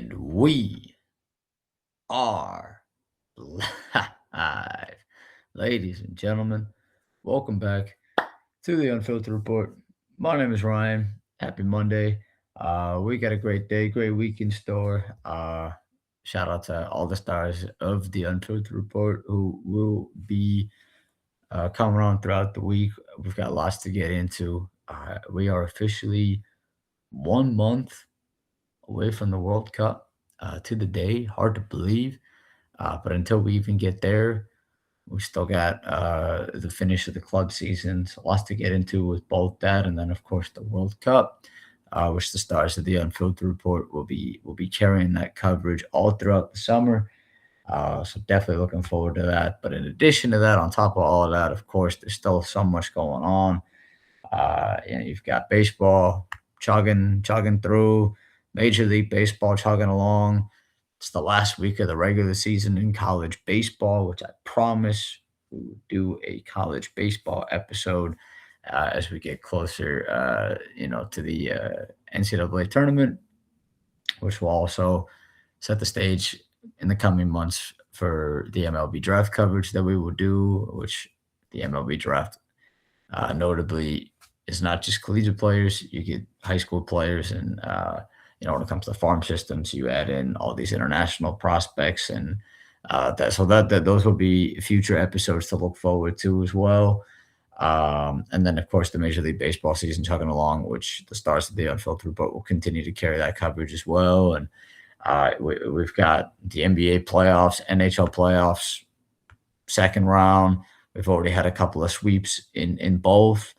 And we are live. Ladies and gentlemen, welcome back to the Unfiltered Report. My name is Ryan. Happy Monday. We got a great day, great week in store. Shout out to all the stars of the Unfiltered Report who will be coming on throughout the week. We've got lots to get into. We are officially 1 month away from the World Cup to the day. Hard to believe. But until we even get there, we still got the finish of the club season. So lots to get into with both that, and then of course the World Cup, which the stars of the Unfiltered Report will be carrying that coverage all throughout the summer. So definitely looking forward to that. But in addition to that, on top of all of that, of course, there's still so much going on. You've got baseball chugging through, Major League Baseball chugging along. It's the last week of the regular season in college baseball, which I promise we will do a college baseball episode as we get closer, to the NCAA tournament, which will also set the stage in the coming months for the MLB draft coverage that we will do, which the MLB draft notably is not just collegiate players. You get high school players, and when it comes to farm systems, you add in all these international prospects, and that those will be future episodes to look forward to as well. And then, of course, the Major League Baseball season chugging along, which the stars of the Unfiltered Report will continue to carry that coverage as well. And we've got the NBA playoffs, NHL playoffs, second round. We've already had a couple of sweeps in both.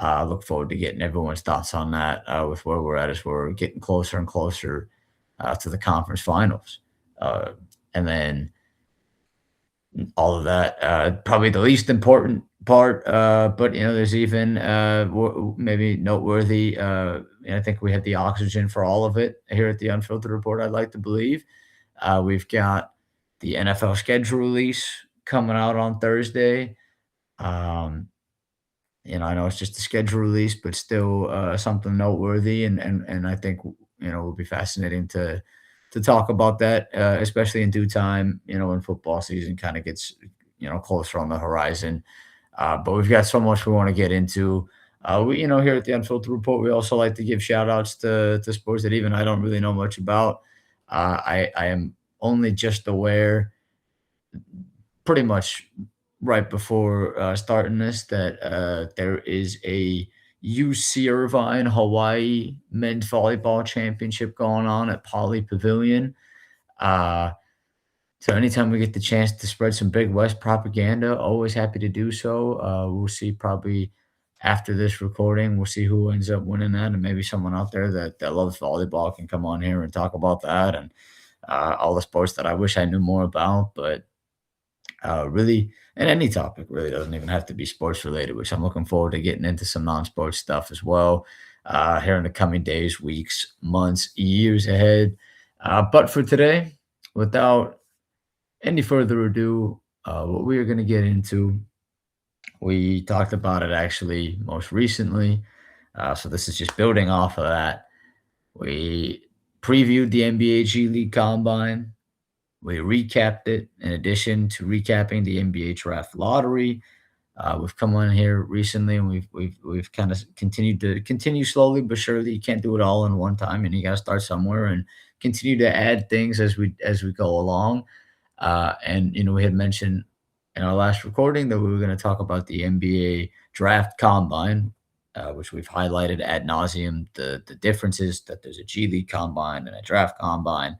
Look forward to getting everyone's thoughts on that with where we're at as we're getting closer and closer to the conference finals. And then all of that, probably the least important part, but there's even maybe noteworthy. I think we had the oxygen for all of it here at the Unfiltered Report. I'd like to believe we've got the NFL schedule release coming out on Thursday. I know it's just a schedule release, but still something noteworthy, and I think will be fascinating to talk about that, especially in due time. When football season kind of gets closer on the horizon. But we've got so much we want to get into. Here at the Unfiltered Report, we also like to give shout outs to sports that even I don't really know much about. I am only just aware pretty much right before starting this that there is a UC Irvine Hawaii men's volleyball championship going on at Poly Pavilion. Uh, so anytime we get the chance to spread some Big West propaganda, always happy to do so. We'll see probably after this recording, we'll see who ends up winning that, and maybe someone out there that loves volleyball can come on here and talk about that and all the sports that I wish I knew more about. But really, and any topic really doesn't even have to be sports related, which I'm looking forward to getting into some non-sports stuff as well here in the coming days, weeks, months, years ahead. But for today, without any further ado, what we are going to get into, we talked about it actually most recently. So this is just building off of that. We previewed the NBA G League Combine. We recapped it in addition to recapping the NBA draft lottery. We've come on here recently, and we've kind of continue slowly but surely. You can't do it all in one time, and you got to start somewhere and continue to add things as we go along. And we had mentioned in our last recording that we were going to talk about the NBA draft combine, which we've highlighted ad nauseum. The differences that there's a G League combine and a draft combine.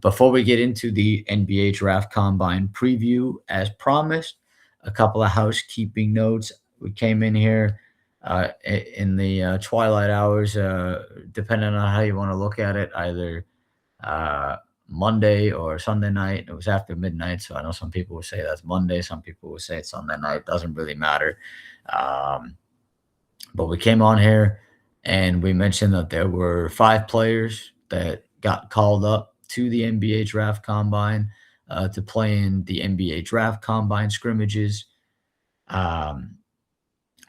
Before we get into the NBA Draft Combine preview, as promised, a couple of housekeeping notes. We came in here in the twilight hours, depending on how you want to look at it, either Monday or Sunday night. It was after midnight, so I know some people will say that's Monday. Some people will say it's Sunday night. Doesn't really matter. But we came on here and we mentioned that there were 5 players that got called up to the NBA Draft Combine to play in the NBA Draft Combine scrimmages.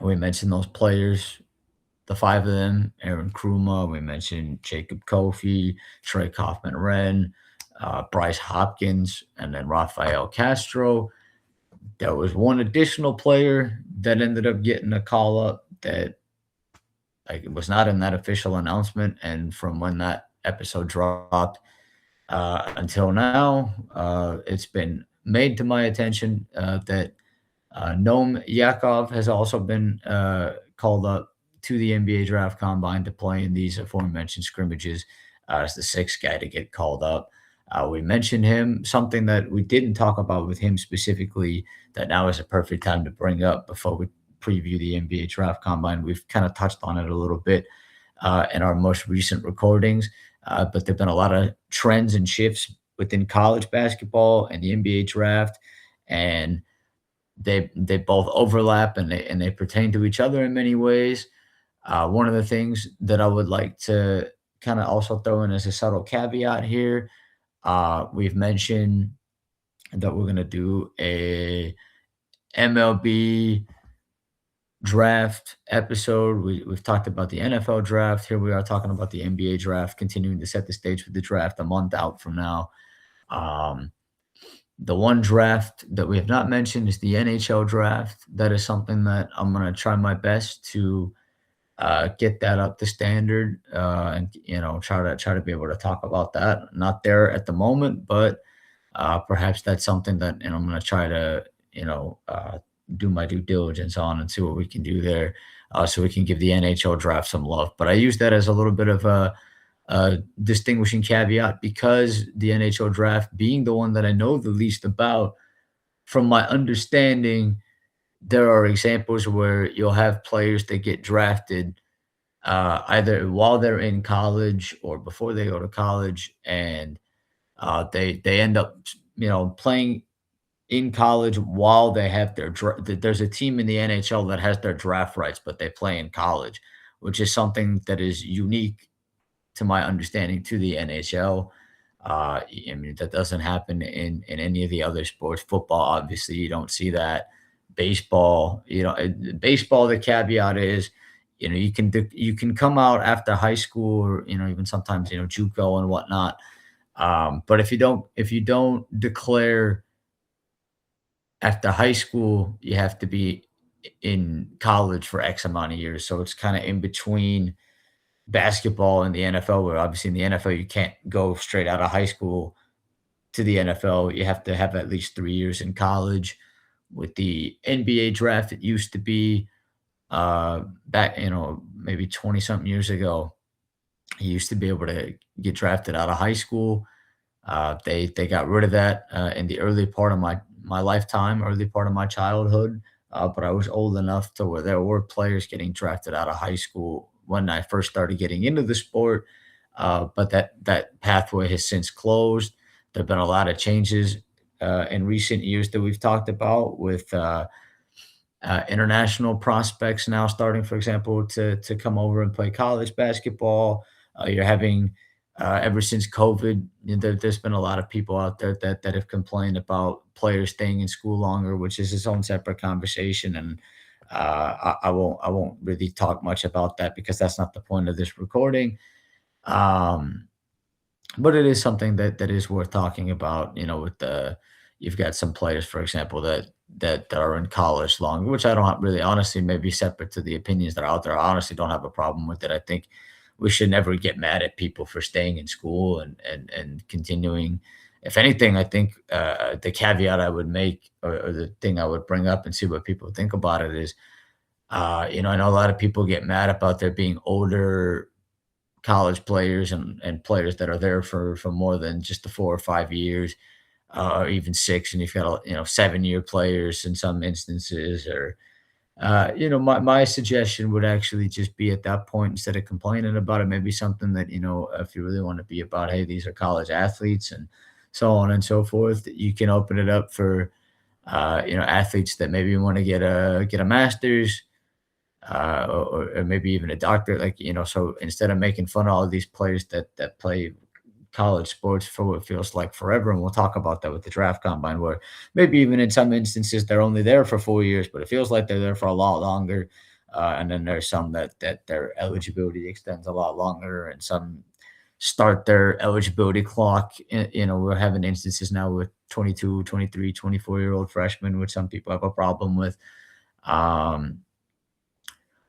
We mentioned those players the five of them: Aaron Kruma, we mentioned Jacob Kofi, Trey Kaufman-Renn, Bryce Hopkins, and then Rafael Castro. There was one additional player that ended up getting a call up that like it was not in that official announcement, and from when that episode dropped until now, it's been made to my attention that Noam Yakov has also been called up to the NBA Draft Combine to play in these aforementioned scrimmages as the sixth guy to get called up. We mentioned him, something that we didn't talk about with him specifically, that now is a perfect time to bring up before we preview the NBA Draft Combine. We've kind of touched on it a little bit in our most recent recordings, but there have been a lot of trends and shifts within college basketball and the NBA draft, and they both overlap and they pertain to each other in many ways. One of the things that I would like to kind of also throw in as a subtle caveat here, we've mentioned that we're going to do a MLB draft episode. We've talked about the NFL draft. Here we are talking about the NBA draft, continuing to set the stage for the draft a month out from now. The one draft that we have not mentioned is the NHL draft. That is something that I'm going to try my best to get that up to standard, and try to be able to talk about that. Not there at the moment, but perhaps that's something that I'm going to try to do my due diligence on and see what we can do there, so we can give the NHL draft some love. But I use that as a little bit of a distinguishing caveat because the NHL draft being the one that I know the least about, from my understanding, there are examples where you'll have players that get drafted either while they're in college or before they go to college, and they end up playing in college while they have there's a team in the NHL that has their draft rights, but they play in college, which is something that is unique to my understanding to the NHL. I mean, that doesn't happen in any of the other sports. Football, obviously, you don't see that. Baseball, baseball, the caveat is, you can come out after high school, or even sometimes JUCO and whatnot. But if you don't declare after high school, you have to be in college for X amount of years. So it's kind of in between basketball and the NFL, where obviously in the NFL you can't go straight out of high school to the NFL. You have to have at least 3 years in college. With the NBA draft, it used to be back, maybe 20 something years ago, you used to be able to get drafted out of high school. They got rid of that in the early part of my lifetime, early part of my childhood. But I was old enough to where there were players getting drafted out of high school when I first started getting into the sport. But that pathway has since closed. There have been a lot of changes in recent years that we've talked about with international prospects now starting, for example, to come over and play college basketball. You're having ever since COVID, there's been a lot of people out there that have complained about players staying in school longer, which is its own separate conversation. And I won't really talk much about that because that's not the point of this recording. Um, but it is something that is worth talking about. With the you've got some players, for example, that are in college long, which I don't really, honestly, maybe separate to the opinions that are out there. I honestly don't have a problem with it. I think we should never get mad at people for staying in school and continuing. If anything, I think the caveat I would make, or the thing I would bring up and see what people think about it is, I know a lot of people get mad about there being older college players and players that are there for more than just the 4 or 5 years, or even six, and you've got 7-year players in some instances, or my suggestion would actually just be at that point, instead of complaining about it, maybe something that, if you really want to be about, hey, these are college athletes and so on and so forth, you can open it up for, athletes that maybe want to get a master's, or maybe even a doctorate, so instead of making fun of all of these players that play college sports for what feels like forever. And we'll talk about that with the draft combine, where maybe even in some instances they're only there for 4 years, but it feels like they're there for a lot longer. and then there's some that their eligibility extends a lot longer, and some start their eligibility clock. We're having instances now with 22, 23, 24-year-old freshmen, which some people have a problem with. Um,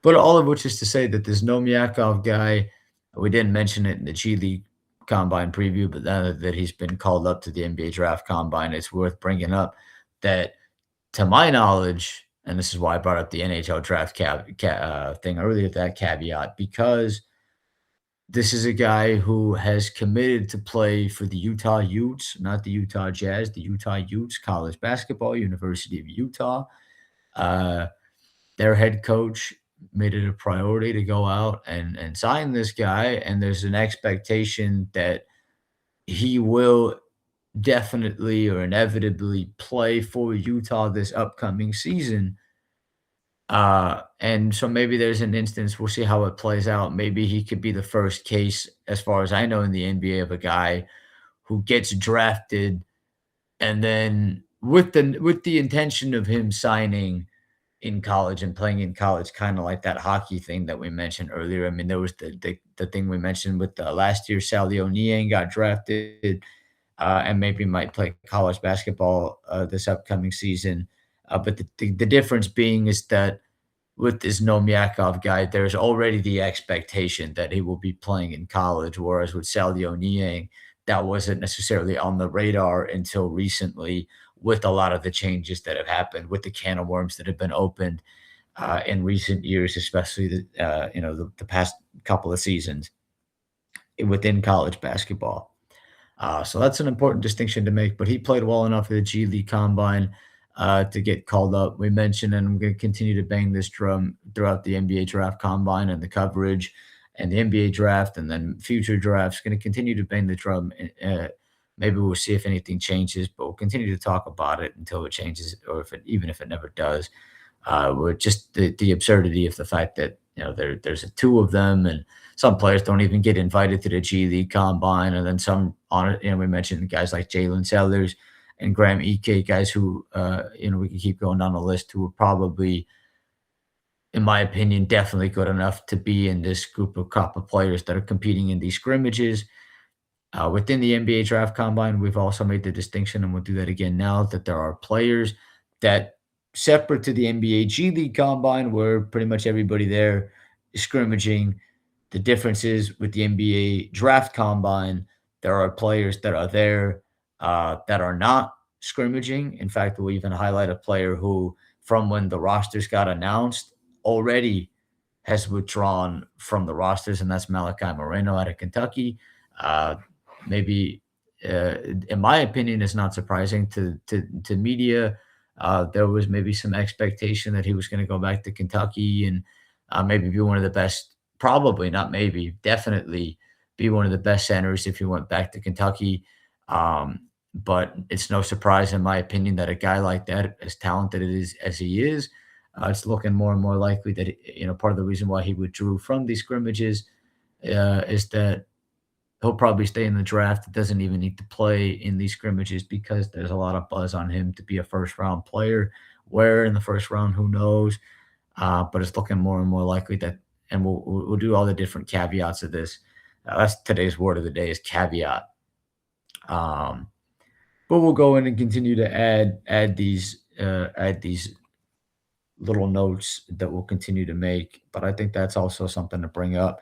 but all of which is to say that this Nomiakov guy, we didn't mention it in the G League Combine preview, but now that he's been called up to the NBA Draft Combine, it's worth bringing up that, to my knowledge, and this is why I brought up the NHL draft thing earlier, that caveat, because this is a guy who has committed to play for the Utah Utes, not the Utah Jazz, the Utah Utes college basketball, University of Utah. Uh, their head coach made it a priority to go out and sign this guy, and there's an expectation that he will definitely or inevitably play for Utah this upcoming season. And so maybe there's an instance, we'll see how it plays out. Maybe he could be the first case, as far as I know, in the NBA of a guy who gets drafted and then with the intention of him signing in college and playing in college, kind of like that hockey thing that we mentioned earlier. I mean, there was the thing we mentioned with last year, Salio Niang got drafted, and maybe might play college basketball this upcoming season. But the difference being is that with this Nomiakov guy, there's already the expectation that he will be playing in college, whereas with Salio Niang, that wasn't necessarily on the radar until recently, with a lot of the changes that have happened, with the can of worms that have been opened in recent years, especially the past couple of seasons within college basketball. So that's an important distinction to make. But he played well enough at the G League Combine to get called up. We mentioned, and I'm going to continue to bang this drum throughout the NBA Draft Combine and the coverage and the NBA Draft, and then future drafts. Going to continue to bang the drum. Maybe we'll see if anything changes, but we'll continue to talk about it until it changes, or even if it never does. With just the absurdity of the fact that there's two of them, and some players don't even get invited to the G League Combine, and then some on it. We mentioned guys like Jalen Sellers and Graham Ike, guys who we can keep going down the list, who are probably, in my opinion, definitely good enough to be in this crop of players that are competing in these scrimmages. Within the NBA Draft Combine, we've also made the distinction, and we'll do that again now, that there are players that, separate to the NBA G League Combine, where pretty much everybody there is scrimmaging. The difference is with the NBA Draft Combine, there are players that are there that are not scrimmaging. In fact, we'll even highlight a player who, from when the rosters got announced, already has withdrawn from the rosters, and that's Malachi Moreno out of Kentucky. Maybe, in my opinion, it's not surprising to media. There was maybe some expectation that he was going to go back to Kentucky and maybe be one of the best, probably not maybe, definitely be one of the best centers if he went back to Kentucky. But it's no surprise, in my opinion, that a guy like that, as talented as he is, it's looking more and more likely that part of the reason why he withdrew from these scrimmages is that he'll probably stay in the draft. It doesn't even need to play in these scrimmages because there's a lot of buzz on him to be a first-round player. Where in the first round, who knows? But it's looking more and more likely that, and we'll do all the different caveats of this. That's today's word of the day, is caveat. But we'll go in and continue to add these little notes that we'll continue to make. But I think that's also something to bring up,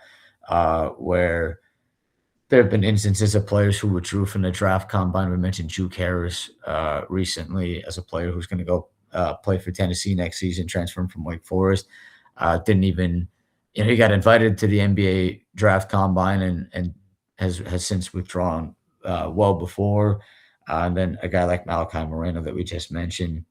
where there have been instances of players who withdrew from the draft combine. We mentioned Juke Harris recently as a player who's going to go play for Tennessee next season, transferring from Wake Forest. Didn't even, he got invited to the NBA draft combine and has since withdrawn well before. And then a guy like Malachi Moreno that we just mentioned,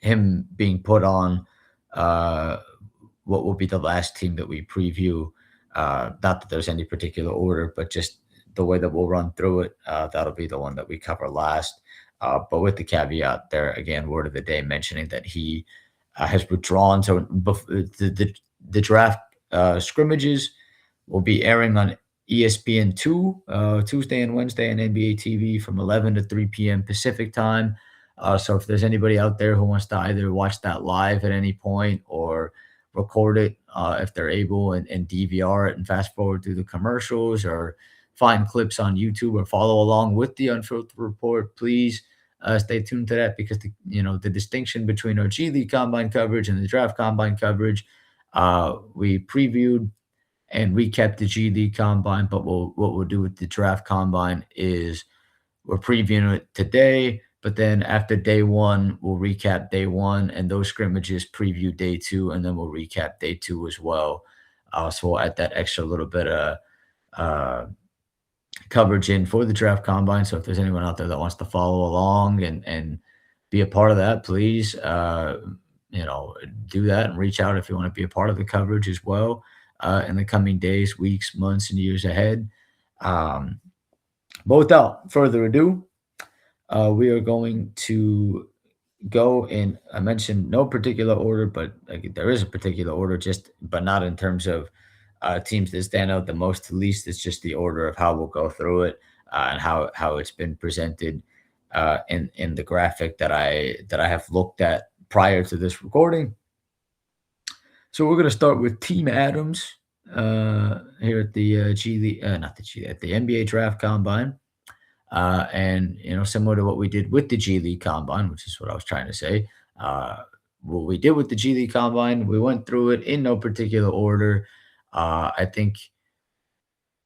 him being put on what will be the last team that we preview. Not that there's any particular order, but just the way that we'll run through it, that'll be the one that we cover last. But with the caveat there, again, word of the day mentioning that he has withdrawn. So the draft scrimmages will be airing on ESPN2 Tuesday and Wednesday on NBA TV from 11 to 3 p.m. Pacific time. So if there's anybody out there who wants to either watch that live at any point or record it if they're able and DVR it and fast forward through the commercials or find clips on YouTube or follow along with the Unfiltered Report, please stay tuned to that because the distinction between our G League Combine coverage and the Draft Combine coverage, we previewed and recap the G League Combine, but what we'll do with the Draft Combine is we're previewing it today, but then after day one, we'll recap day one, and those scrimmages preview day two, and then we'll recap day two as well. So we'll add that extra little bit of uh, coverage in for the Draft Combine. So if there's anyone out there that wants to follow along and be a part of that, please, do that and reach out if you want to be a part of the coverage as well in the coming days, weeks, months, and years ahead. But without further ado, we are going to go in. I mentioned no particular order, but there is a particular order, but not in terms of teams that stand out the most to least. It's just the order of how we'll go through it and how it's been presented in the graphic that I have looked at prior to this recording. So we're going to start with Team Adams here at the at the NBA Draft Combine. And similar to what we did with the G League Combine, which is what I was trying to say. What we did with the G League Combine, we went through it in no particular order. I think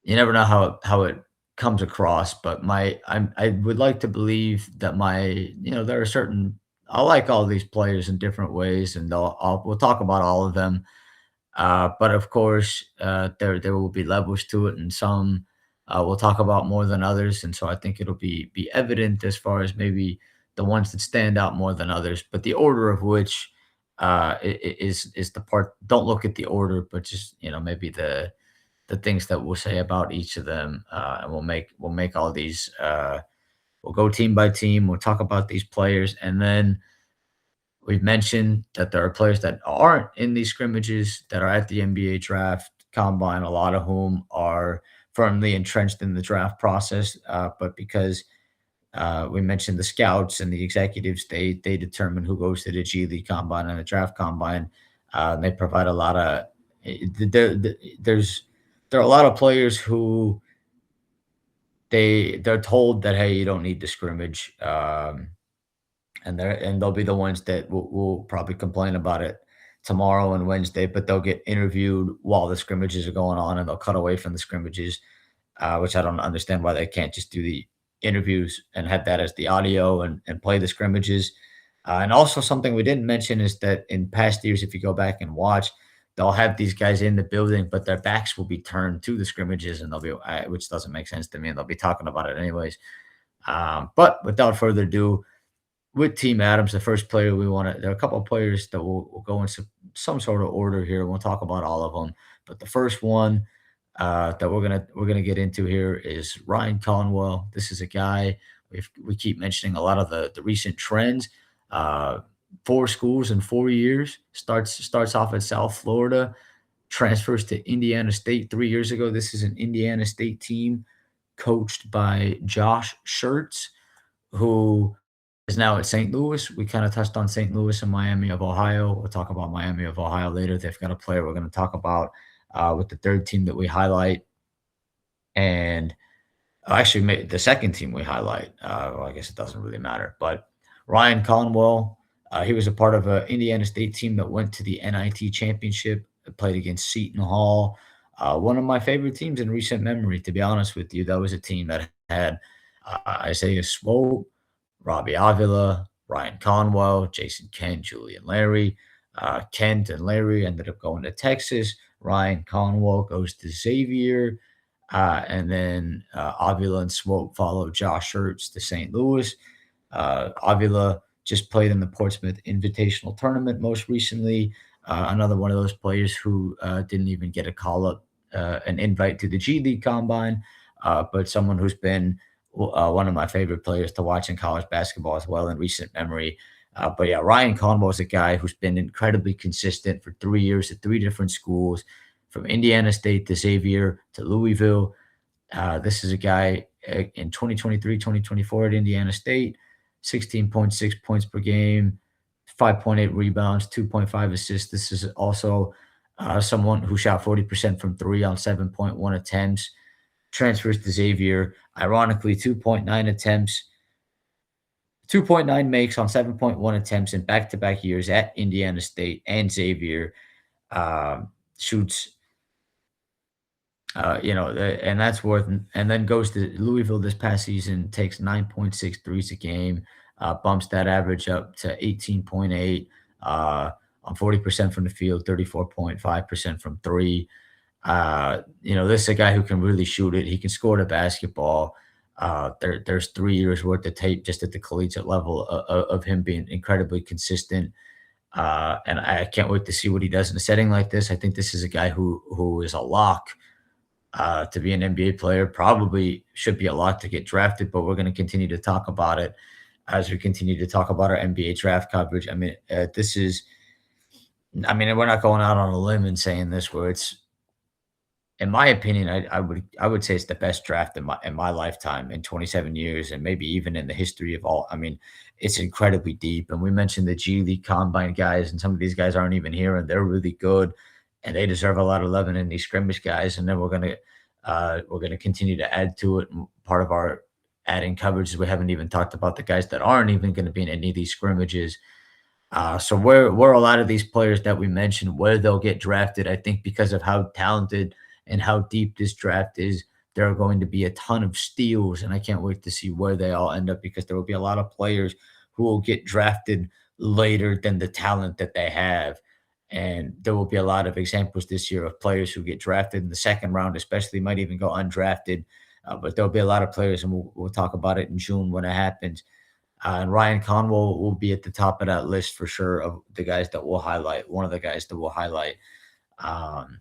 you never know how it comes across, but I would like to believe that there are certain I like all these players in different ways, and we'll talk about all of them. But of course, there will be levels to it, and some we'll talk about more than others. And so I think it'll be evident as far as maybe the ones that stand out more than others. But the order of which is the part. Don't look at the order, but just maybe the things that we'll say about each of them, and we'll make all these. We'll go team by team. We'll talk about these players, and then we've mentioned that there are players that aren't in these scrimmages that are at the NBA Draft Combine, a lot of whom are firmly entrenched in the draft process. But because we mentioned the scouts and the executives, they determine who goes to the G League Combine and the Draft Combine. They provide a lot of there are a lot of players who they're told that, hey, you don't need to scrimmage. And they'll be the ones that will probably complain about it tomorrow and Wednesday, but they'll get interviewed while the scrimmages are going on, and they'll cut away from the scrimmages, which I don't understand why they can't just do the interviews and have that as the audio and play the scrimmages. And also something we didn't mention is that in past years, if you go back and watch, they'll have these guys in the building, but their backs will be turned to the scrimmages, and which doesn't make sense to me, and they'll be talking about it anyways. But without further ado, with Team Adams, the first player there are a couple of players that will go in some sort of order here. We'll talk about all of them, but the first one that we're gonna get into here is Ryan Conwell. This is a guy we keep mentioning a lot of the recent trends. 4 schools in 4 years. Starts off at South Florida, transfers to Indiana State 3 years ago. This is an Indiana State team coached by Josh Schertz, who is now at St. Louis. We kind of touched on St. Louis and Miami of Ohio. We'll talk about Miami of Ohio later. They've got a player we're going to talk about with the third team that we highlight. And actually, the second team we highlight. Well, I guess it doesn't really matter. But Ryan Conwell, he was a part of an Indiana State team that went to the NIT championship, played against Seton Hall. One of my favorite teams in recent memory, to be honest with you. That was a team that had Isaiah Swope, Robbie Avila, Ryan Conwell, Jason Kent, Julian Larry. Kent and Larry ended up going to Texas. Ryan Conwell goes to Xavier. And then Avila and Swope followed Josh Schertz to St. Louis. Avila just played in the Portsmouth Invitational Tournament most recently. Another one of those players who didn't even get a call-up, an invite to the G League Combine, but someone who's been one of my favorite players to watch in college basketball as well in recent memory. But yeah, Ryan Conwell is a guy who's been incredibly consistent for 3 years at 3 different schools, from Indiana State to Xavier to Louisville. This is a guy in 2023, 2024 at Indiana State, 16.6 points per game, 5.8 rebounds, 2.5 assists. This is also someone who shot 40% from three on 7.1 attempts, transfers to Xavier. Ironically, 2.9 attempts, 2.9 makes on 7.1 attempts in back to back years at Indiana State and Xavier. Shoots, and that's worth, and then goes to Louisville this past season, takes 9.6 threes a game, bumps that average up to 18.8 on 40% from the field, 34.5% from three. This is a guy who can really shoot it. He can score the basketball. There's 3 years worth of tape just at the collegiate level of him being incredibly consistent. And I can't wait to see what he does in a setting like this. I think this is a guy who is a lock to be an NBA player. Probably should be a lock to get drafted, but we're going to continue to talk about it as we continue to talk about our NBA draft coverage. We're not going out on a limb and saying this, where it's, in my opinion, I would say it's the best draft in my lifetime in 27 years, and maybe even in the history of all. It's incredibly deep, and we mentioned the G League Combine guys, and some of these guys aren't even here, and they're really good, and they deserve a lot of love in these scrimmage guys. And then we're gonna continue to add to it. And part of our adding coverage is we haven't even talked about the guys that aren't even going to be in any of these scrimmages. So where a lot of these players that we mentioned, where they'll get drafted, I think because of how talented and how deep this draft is, there are going to be a ton of steals, and I can't wait to see where they all end up, because there will be a lot of players who will get drafted later than the talent that they have. And there will be a lot of examples this year of players who get drafted in the second round, especially might even go undrafted. But there'll be a lot of players, and we'll talk about it in June when it happens. And Ryan Conwell will be at the top of that list for sure of the guys that we'll highlight. One of the guys that we'll highlight. Um,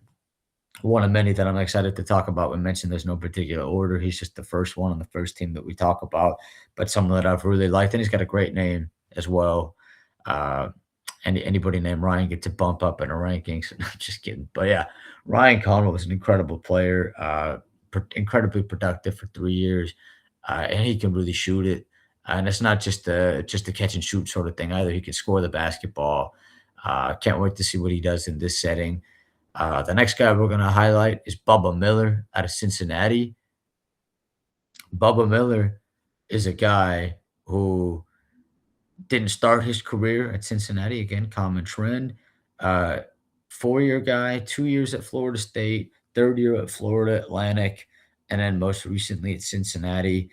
One of many that I'm excited to talk about. We mentioned there's no particular order. He's just the first one on the first team that we talk about, but someone that I've really liked, and he's got a great name as well. Uh, anybody named Ryan gets a bump up in the rankings. I'm just kidding, but yeah, Ryan Conwell was an incredible player, incredibly productive for 3 years, and he can really shoot it. And it's not just a catch and shoot sort of thing either. He can score the basketball. Can't wait to see what he does in this setting. The next guy we're going to highlight is Bubba Miller out of Cincinnati. Bubba Miller is a guy who didn't start his career at Cincinnati. Again, common trend. Uh, 4 year guy, 2 years at Florida State, third year at Florida Atlantic, and then most recently at Cincinnati.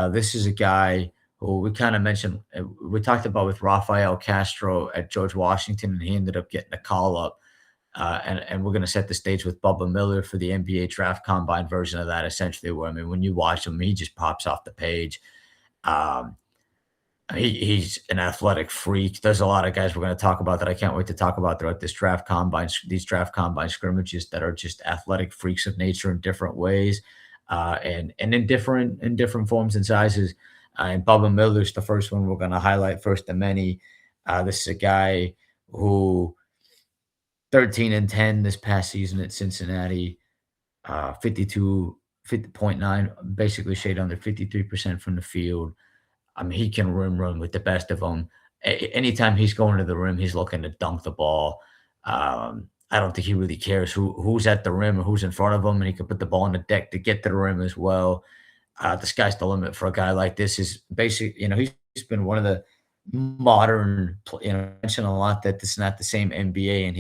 This is a guy who we kind of mentioned, we talked about with Rafael Castro at George Washington, and he ended up getting a call up. And we're going to set the stage with Bubba Miller for the NBA Draft Combine version of that, essentially, where, when you watch him, he just pops off the page. Um, he's an athletic freak. There's a lot of guys we're going to talk about that I can't wait to talk about throughout these draft combine scrimmages, that are just athletic freaks of nature in different ways, and in different forms and sizes. And Bubba Miller's the first one we're going to highlight, first of many. This is a guy who 13 and 10 this past season at Cincinnati, 50.9, basically shade under 53% from the field. He can rim run with the best of them. Anytime he's going to the rim, he's looking to dunk the ball. I don't think he really cares who's at the rim or who's in front of him, and he can put the ball on the deck to get to the rim as well. The sky's the limit for a guy like this. Is basically, he's been one of the modern, mentioned a lot that this is not the same NBA, and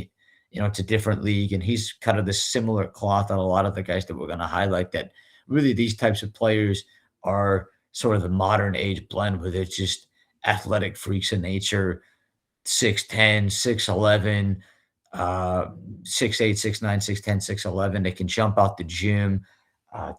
it's a different league, and he's kind of the similar cloth on a lot of the guys that we're going to highlight, that really these types of players are sort of the modern age blend, with it just athletic freaks of nature, 6'10", 6'11", 6'8", 6'9", 6'10", 6'11". They can jump out the gym.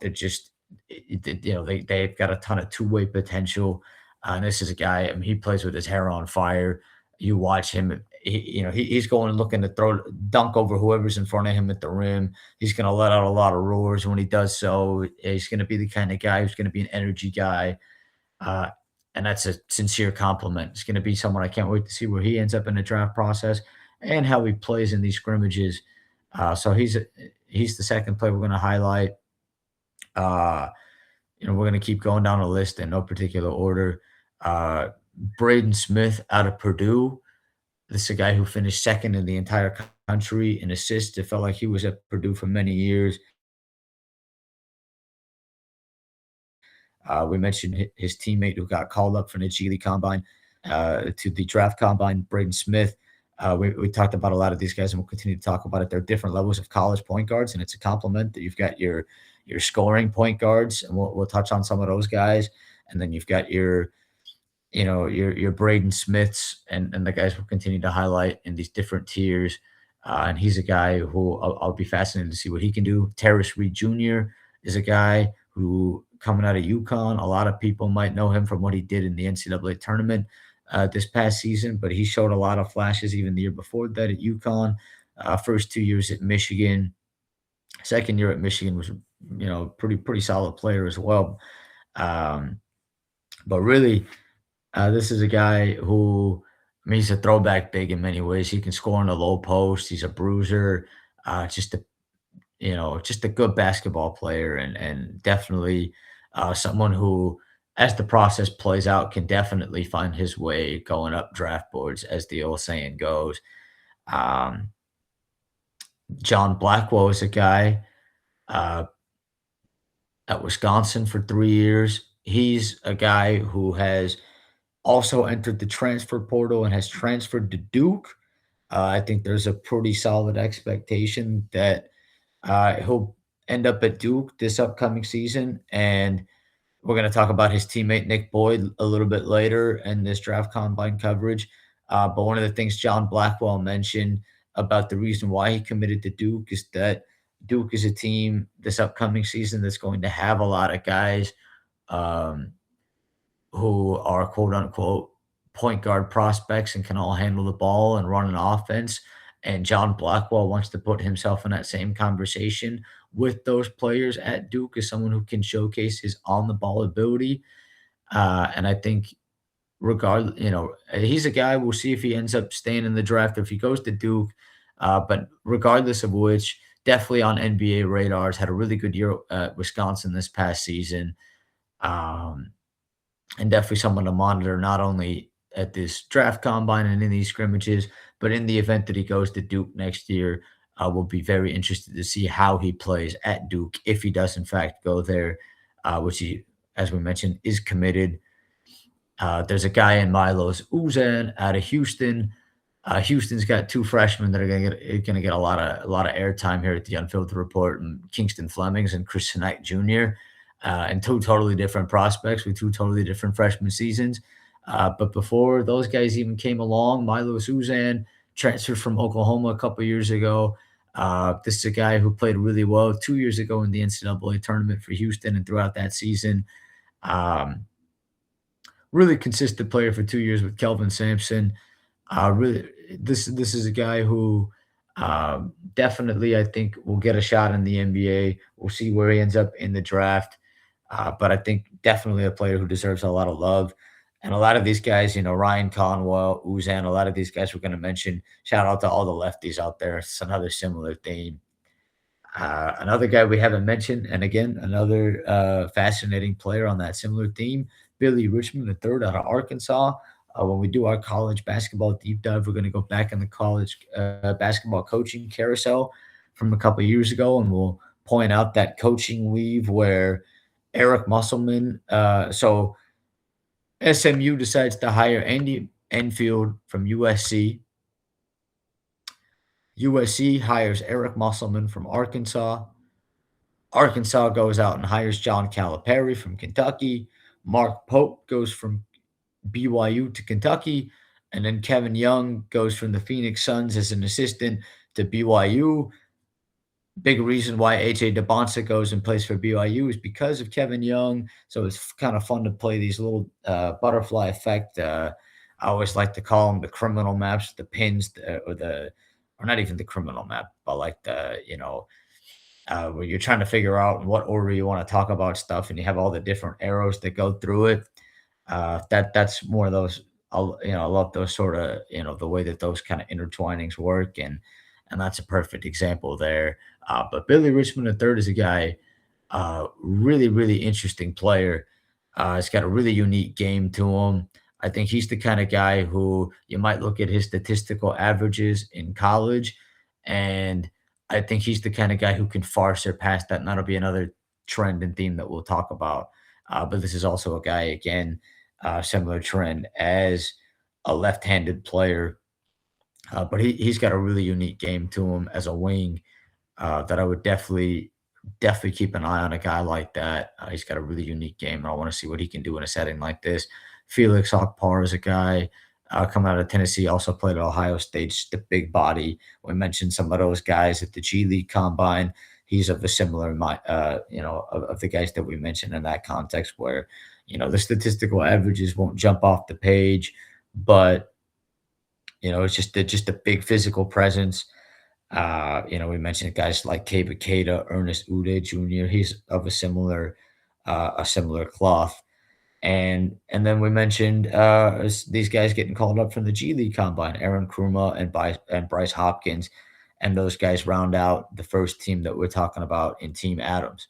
They're just, they've got a ton of two-way potential. And this is a guy, he plays with his hair on fire. You watch him, he's going looking to dunk over whoever's in front of him at the rim. He's going to let out a lot of roars when he does so. He's going to be the kind of guy who's going to be an energy guy. Uh, and that's a sincere compliment. It's going to be someone I can't wait to see where he ends up in the draft process and how he plays in these scrimmages. So he's the second player we're going to highlight. Uh, we're going to keep going down the list in no particular order. Braden Smith out of Purdue. This is a guy who finished second in the entire country in assists. It felt like he was at Purdue for many years. We mentioned his teammate who got called up from the G League Combine to the draft combine, Braden Smith. We talked about a lot of these guys, and we'll continue to talk about it. They're different levels of college point guards, and it's a compliment that you've got your scoring point guards, and we'll touch on some of those guys, and then you've got your Braden Smiths and the guys we'll continue to highlight in these different tiers. And he's a guy who I'll be fascinated to see what he can do. Terrace Reed Jr. is a guy who coming out of UConn. A lot of people might know him from what he did in the NCAA tournament this past season, but he showed a lot of flashes even the year before that at UConn. First 2 years at Michigan, second year at Michigan was pretty solid player as well. Um, but really, this is a guy who, I mean, he's a throwback big in many ways. He can score in the low post. He's a bruiser. Just a good basketball player, and definitely someone who, as the process plays out, can definitely find his way going up draft boards, as the old saying goes. Um, John Blackwell is a guy uh, at Wisconsin for 3 years. He's a guy who has also entered the transfer portal and has transferred to Duke. I think there's a pretty solid expectation that he'll end up at Duke this upcoming season. And we're going to talk about his teammate Nick Boyd a little bit later in this draft combine coverage. But one of the things John Blackwell mentioned about the reason why he committed to Duke is that Duke is a team this upcoming season that's going to have a lot of guys um, who are quote unquote point guard prospects and can all handle the ball and run an offense. And John Blackwell wants to put himself in that same conversation with those players at Duke as someone who can showcase his on the ball ability. And I think, he's a guy. We'll see if he ends up staying in the draft or if he goes to Duke. But regardless of which, definitely on NBA radars, had a really good year at Wisconsin this past season. Um, and definitely someone to monitor not only at this draft combine and in these scrimmages, but in the event that he goes to Duke next year. We'll be very interested to see how he plays at Duke if he does, in fact, go there, which he, as we mentioned, is committed. There's a guy in Milos Uzan out of Houston. Houston's got two freshmen that are going to get a lot of airtime here at the Unfiltered Report, and Kingston Flemings and Chris Knight Jr. And two totally different prospects with two totally different freshman seasons. But before those guys even came along, Milo Suzan transferred from Oklahoma a couple years ago. This is a guy who played really well 2 years ago in the NCAA tournament for Houston and throughout that season. Um, Really consistent player for 2 years with Kelvin Sampson. Really, this is a guy who definitely I think will get a shot in the NBA. We'll see where he ends up in the draft, but I think definitely a player who deserves a lot of love. And a lot of these guys, Ryan Conwell, Uzan, a lot of these guys we're going to mention. Shout out to all the lefties out there. It's another similar theme. Another guy we haven't mentioned, and again, another fascinating player on that similar theme, Billy Richmond, the third out of Arkansas. When we do our college basketball deep dive, we're going to go back in the college basketball coaching carousel from a couple of years ago, and we'll point out that coaching weave where Eric Musselman. So SMU decides to hire Andy Enfield from USC. USC hires Eric Musselman from Arkansas. Arkansas goes out and hires John Calipari from Kentucky. Mark Pope goes from BYU to Kentucky. And then Kevin Young goes from the Phoenix Suns as an assistant to BYU. Big reason why AJ DeBonsa goes and plays for BYU is because of Kevin Young. So it's kind of fun to play these little butterfly effect. I always like to call them the criminal maps, the pins, or not even the criminal map, but like where you're trying to figure out in what order you want to talk about stuff, and you have all the different arrows that go through it. That's more of those. I love those sort of the way that those kind of intertwinings work, and that's a perfect example there. But Billy Richmond III is a guy, really really interesting player. He's got a really unique game to him. I think he's the kind of guy who you might look at his statistical averages in college, and I think he's the kind of guy who can far surpass that. And that'll be another trend and theme that we'll talk about. But this is also a guy, again, similar trend as a left-handed player, but he's got a really unique game to him as a wing that I would definitely keep an eye on a guy like that. He's got a really unique game, and I want to see what he can do in a setting like this. Felix Akpar is a guy coming out of Tennessee, also played at Ohio State, just a big body. We mentioned some of those guys at the G League Combine. He's of a similar, of the guys that we mentioned in that context, where the statistical averages won't jump off the page, but it's just a big physical presence. We mentioned guys like Keba Keita, Ernest Ude Jr. He's of a similar cloth. And then we mentioned these guys getting called up from the G League Combine, Aaron Kruma and Bryce Hopkins, and those guys round out the first team that we're talking about in Team Adams.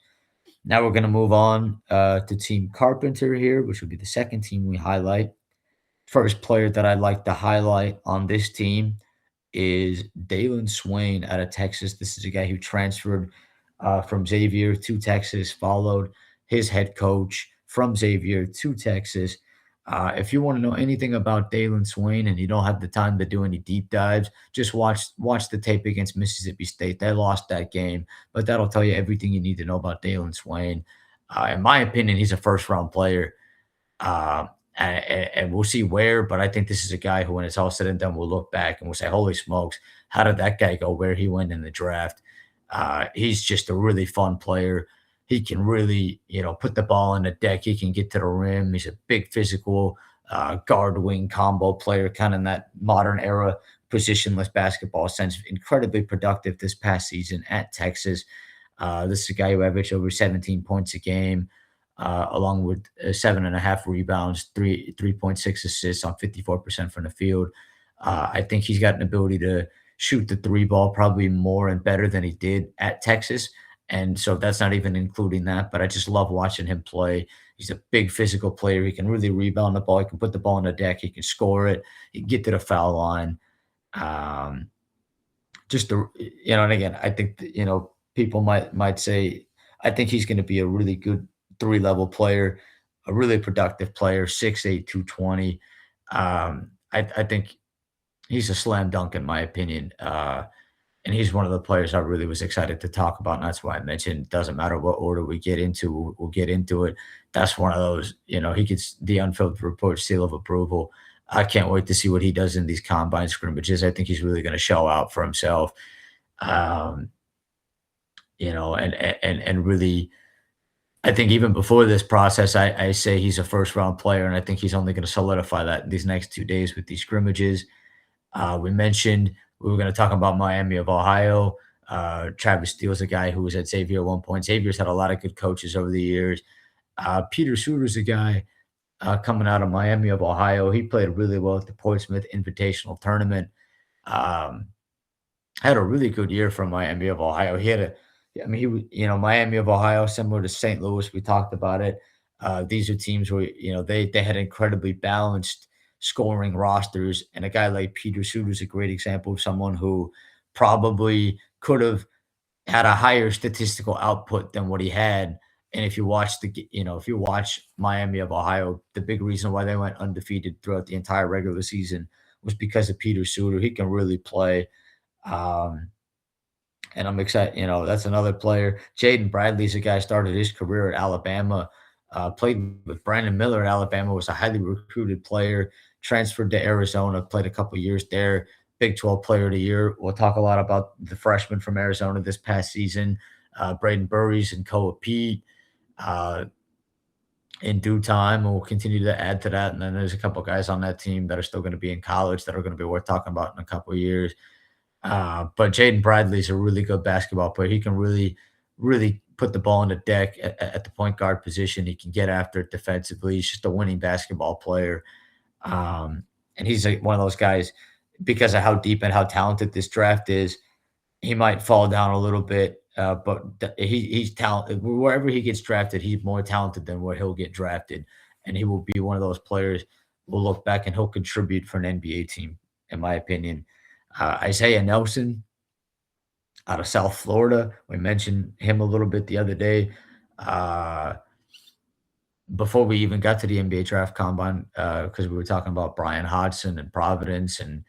Now we're going to move on to Team Carpenter here, which would be the second team we highlight. First player that I'd like to highlight on this team is Dalen Swain out of Texas. This is a guy who transferred from Xavier to Texas, followed his head coach from Xavier to Texas. If you want to know anything about Dalen Swain and you don't have the time to do any deep dives, just watch the tape against Mississippi State. They lost that game, but that'll tell you everything you need to know about Dalen Swain. In my opinion, he's a first-round player. And we'll see where, but I think this is a guy who, when it's all said and done, we'll look back and we'll say, holy smokes, how did that guy go where he went in the draft? He's just a really fun player. He can really, put the ball in the deck. He can get to the rim. He's a big physical guard wing combo player, kind of in that modern era positionless basketball sense. Incredibly productive this past season at Texas. This is a guy who averaged over 17 points a game, along with 7.5 rebounds, 3.6 assists on 54% from the field. I think he's got an ability to shoot the three ball probably more and better than he did at Texas. And so that's not even including that, but I just love watching him play. He's a big physical player. He can really rebound the ball. He can put the ball on the deck. He can score it. He can get to the foul line. Um, and again, I think, people might say, I think he's going to be a really good three-level player, a really productive player, 6'8", 220. I think he's a slam dunk in my opinion. And he's one of the players I really was excited to talk about. And that's why I mentioned it doesn't matter what order we get into, we'll get into it. That's one of those, he gets the Unfiltered Report seal of approval. I can't wait to see what he does in these combine scrimmages. I think he's really going to show out for himself. And really, I think even before this process, I say he's a first round player, and I think he's only going to solidify that these next 2 days with these scrimmages. We mentioned we were going to talk about Miami of Ohio. Travis Steele's a guy who was at Xavier at one point. Xavier's had a lot of good coaches over the years. Peter Suter's a guy coming out of Miami of Ohio. He played really well at the Portsmouth Invitational Tournament. Had a really good year from Miami of Ohio. Miami of Ohio, similar to St. Louis, we talked about it. These are teams where, they had incredibly balanced scoring rosters, and a guy like Peter Suter is a great example of someone who probably could have had a higher statistical output than what he had. And if you watch Miami of Ohio, the big reason why they went undefeated throughout the entire regular season was because of Peter Suter. He can really play. And I'm excited. That's another player. Jaden Bradley's a guy started his career at Alabama, played with Brandon Miller at Alabama, was a highly recruited player, transferred to Arizona, played a couple years there, Big 12 Player of the Year. We'll talk a lot about the freshman from Arizona this past season, Braden Burries and Koa Pete, in due time, and we'll continue to add to that. And then there's a couple guys on that team that are still going to be in college that are going to be worth talking about in a couple of years. But Jaden Bradley's a really good basketball player. He can really, really put the ball on the deck at the point guard position. He can get after it defensively. He's just a winning basketball player. And he's one of those guys, because of how deep and how talented this draft is, he might fall down a little bit, but he's talented. Wherever he gets drafted, he's more talented than where he'll get drafted. And he will be one of those players will look back and he'll contribute for an NBA team, in my opinion. Isaiah Nelson out of South Florida. We mentioned him a little bit the other day. Uh, before we even got to the NBA draft combine, because we were talking about Brian Hodgson and Providence and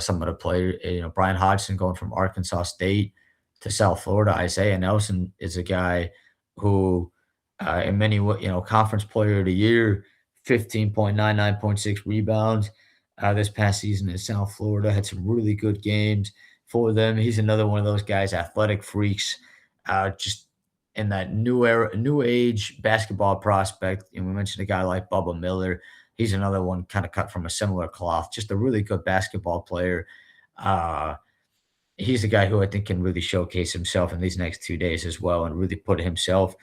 some of the players, Brian Hodgson going from Arkansas State to South Florida. Isaiah Nelson is a guy who, in many conference player of the year, 15.9, 9.6 rebounds this past season in South Florida, had some really good games for them. He's another one of those guys, athletic freaks, just in that new era, new age basketball prospect. And we mentioned a guy like Bubba Miller. He's another one kind of cut from a similar cloth, just a really good basketball player. Uh, he's a guy who I think can really showcase himself in these next 2 days as well and really put himself.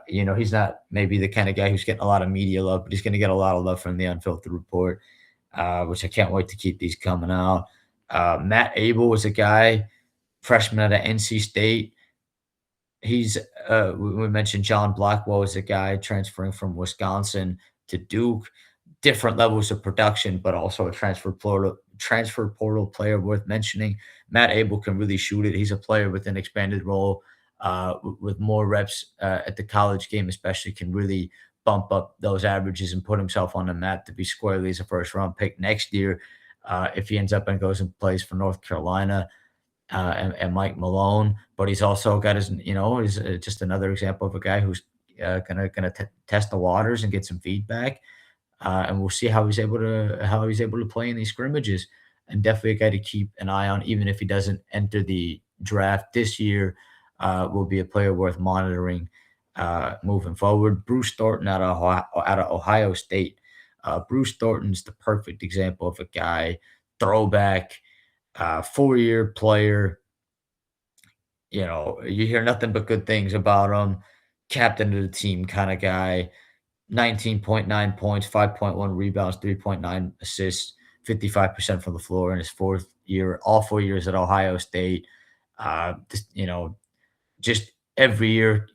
He's not maybe the kind of guy who's getting a lot of media love, but he's going to get a lot of love from the Unfiltered Report, which I can't wait to keep these coming out. Matt Abel is a guy, freshman out of NC State. He's we mentioned John Blackwell is a guy transferring from Wisconsin to Duke. Different levels of production, but also a transfer portal player worth mentioning. Matt Abel can really shoot it. He's a player with an expanded role, with more reps at the college game, especially can really bump up those averages and put himself on the map to be squarely as a first round pick next year. If he ends up and goes and plays for North Carolina, and Mike Malone, but he's also got he's just another example of a guy who's gonna test the waters and get some feedback, and we'll see how he's able to play in these scrimmages, and definitely a guy to keep an eye on, even if he doesn't enter the draft this year, will be a player worth monitoring moving forward. Bruce Thornton out of Ohio State. Bruce Thornton's the perfect example of a guy, throwback, 4-year player. You hear nothing but good things about him. Captain of the team kind of guy. 19.9 points, 5.1 rebounds, 3.9 assists, 55% from the floor in his 4th year, all 4 years at Ohio State. Just every year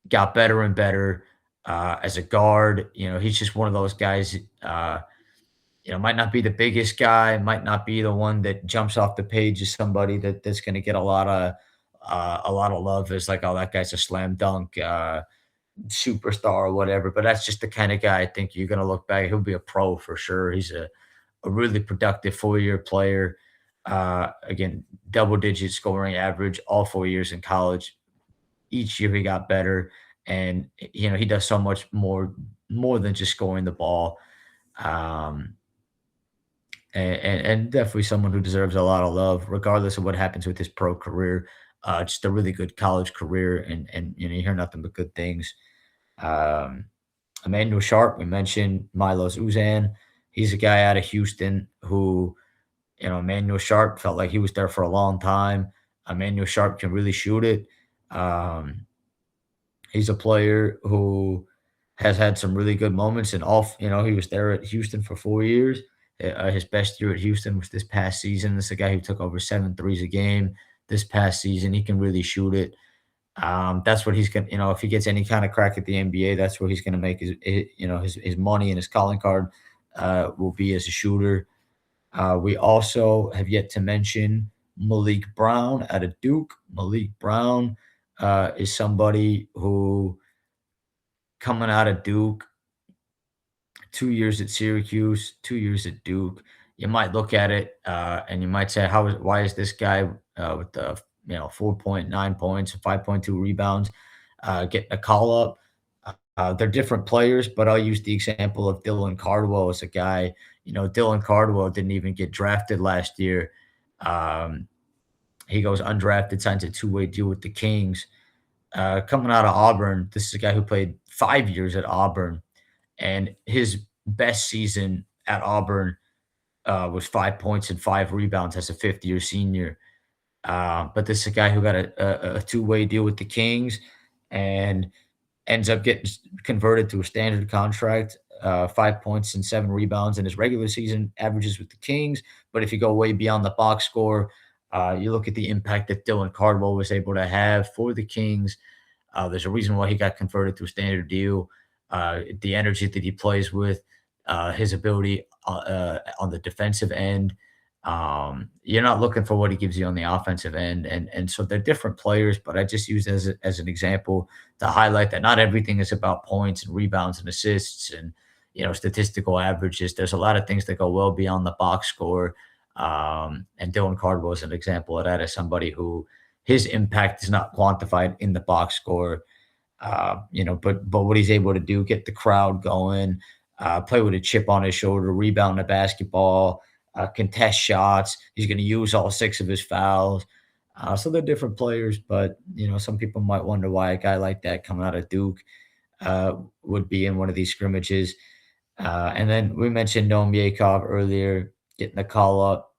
got better and better as a guard. He's just one of those guys. Might not be the biggest guy, might not be the one that jumps off the page as somebody that's going to get a lot of love as like, oh, that guy's a slam dunk superstar or whatever. But that's just the kind of guy I think you're going to look back. He'll be a pro for sure. He's a really productive 4-year player. Again, double digit scoring average all 4 years in college. Each year he got better, and he does so much more than just scoring the ball. Um, and definitely someone who deserves a lot of love, regardless of what happens with his pro career. Just a really good college career, and you hear nothing but good things. Um, Emmanuel Sharp, we mentioned Milos Uzan. He's a guy out of Houston who, Emmanuel Sharp felt like he was there for a long time. Emmanuel Sharp can really shoot it. Um, he's a player who has had some really good moments, and he was there at Houston for 4 years. His best year at Houston was this past season. This is a guy who took over 7 threes a game this past season. He can really shoot it. That's what he's going to, if he gets any kind of crack at the NBA, that's where he's going to make his money, and his calling card will be as a shooter. We also have yet to mention Malik Brown out of Duke. Malik Brown is somebody who, coming out of Duke, 2 years at Syracuse, 2 years at Duke, you might look at it and you might say, why is this guy with the 4.9 points, 5.2 rebounds, getting a call up? They're different players, but I'll use the example of Dylan Cardwell as a guy. Dylan Cardwell didn't even get drafted last year. He goes undrafted, signs a 2-way deal with the Kings. Coming out of Auburn, this is a guy who played 5 years at Auburn, and his best season at Auburn was 5 points and 5 rebounds as a 5th-year senior. But this is a guy who got a 2-way deal with the Kings and ends up getting converted to a standard contract, 5 points and 7 rebounds in his regular season averages with the Kings. But if you go way beyond the box score, you look at the impact that Dylan Cardwell was able to have for the Kings. There's a reason why he got converted to a standard deal. The energy that he plays with, his ability on the defensive end. You're not looking for what he gives you on the offensive end, and so they're different players. But I just use it as an example to highlight that not everything is about points and rebounds and assists and statistical averages. There's a lot of things that go well beyond the box score. And Dylan Cardwell is an example of that as somebody who his impact is not quantified in the box score. But what he's able to do, get the crowd going, play with a chip on his shoulder, rebound the basketball, contest shots. He's going to use all six of his fouls. So they're different players, but some people might wonder why a guy like that coming out of Duke would be in one of these scrimmages. And then we mentioned Noam Yakov earlier, getting the call up,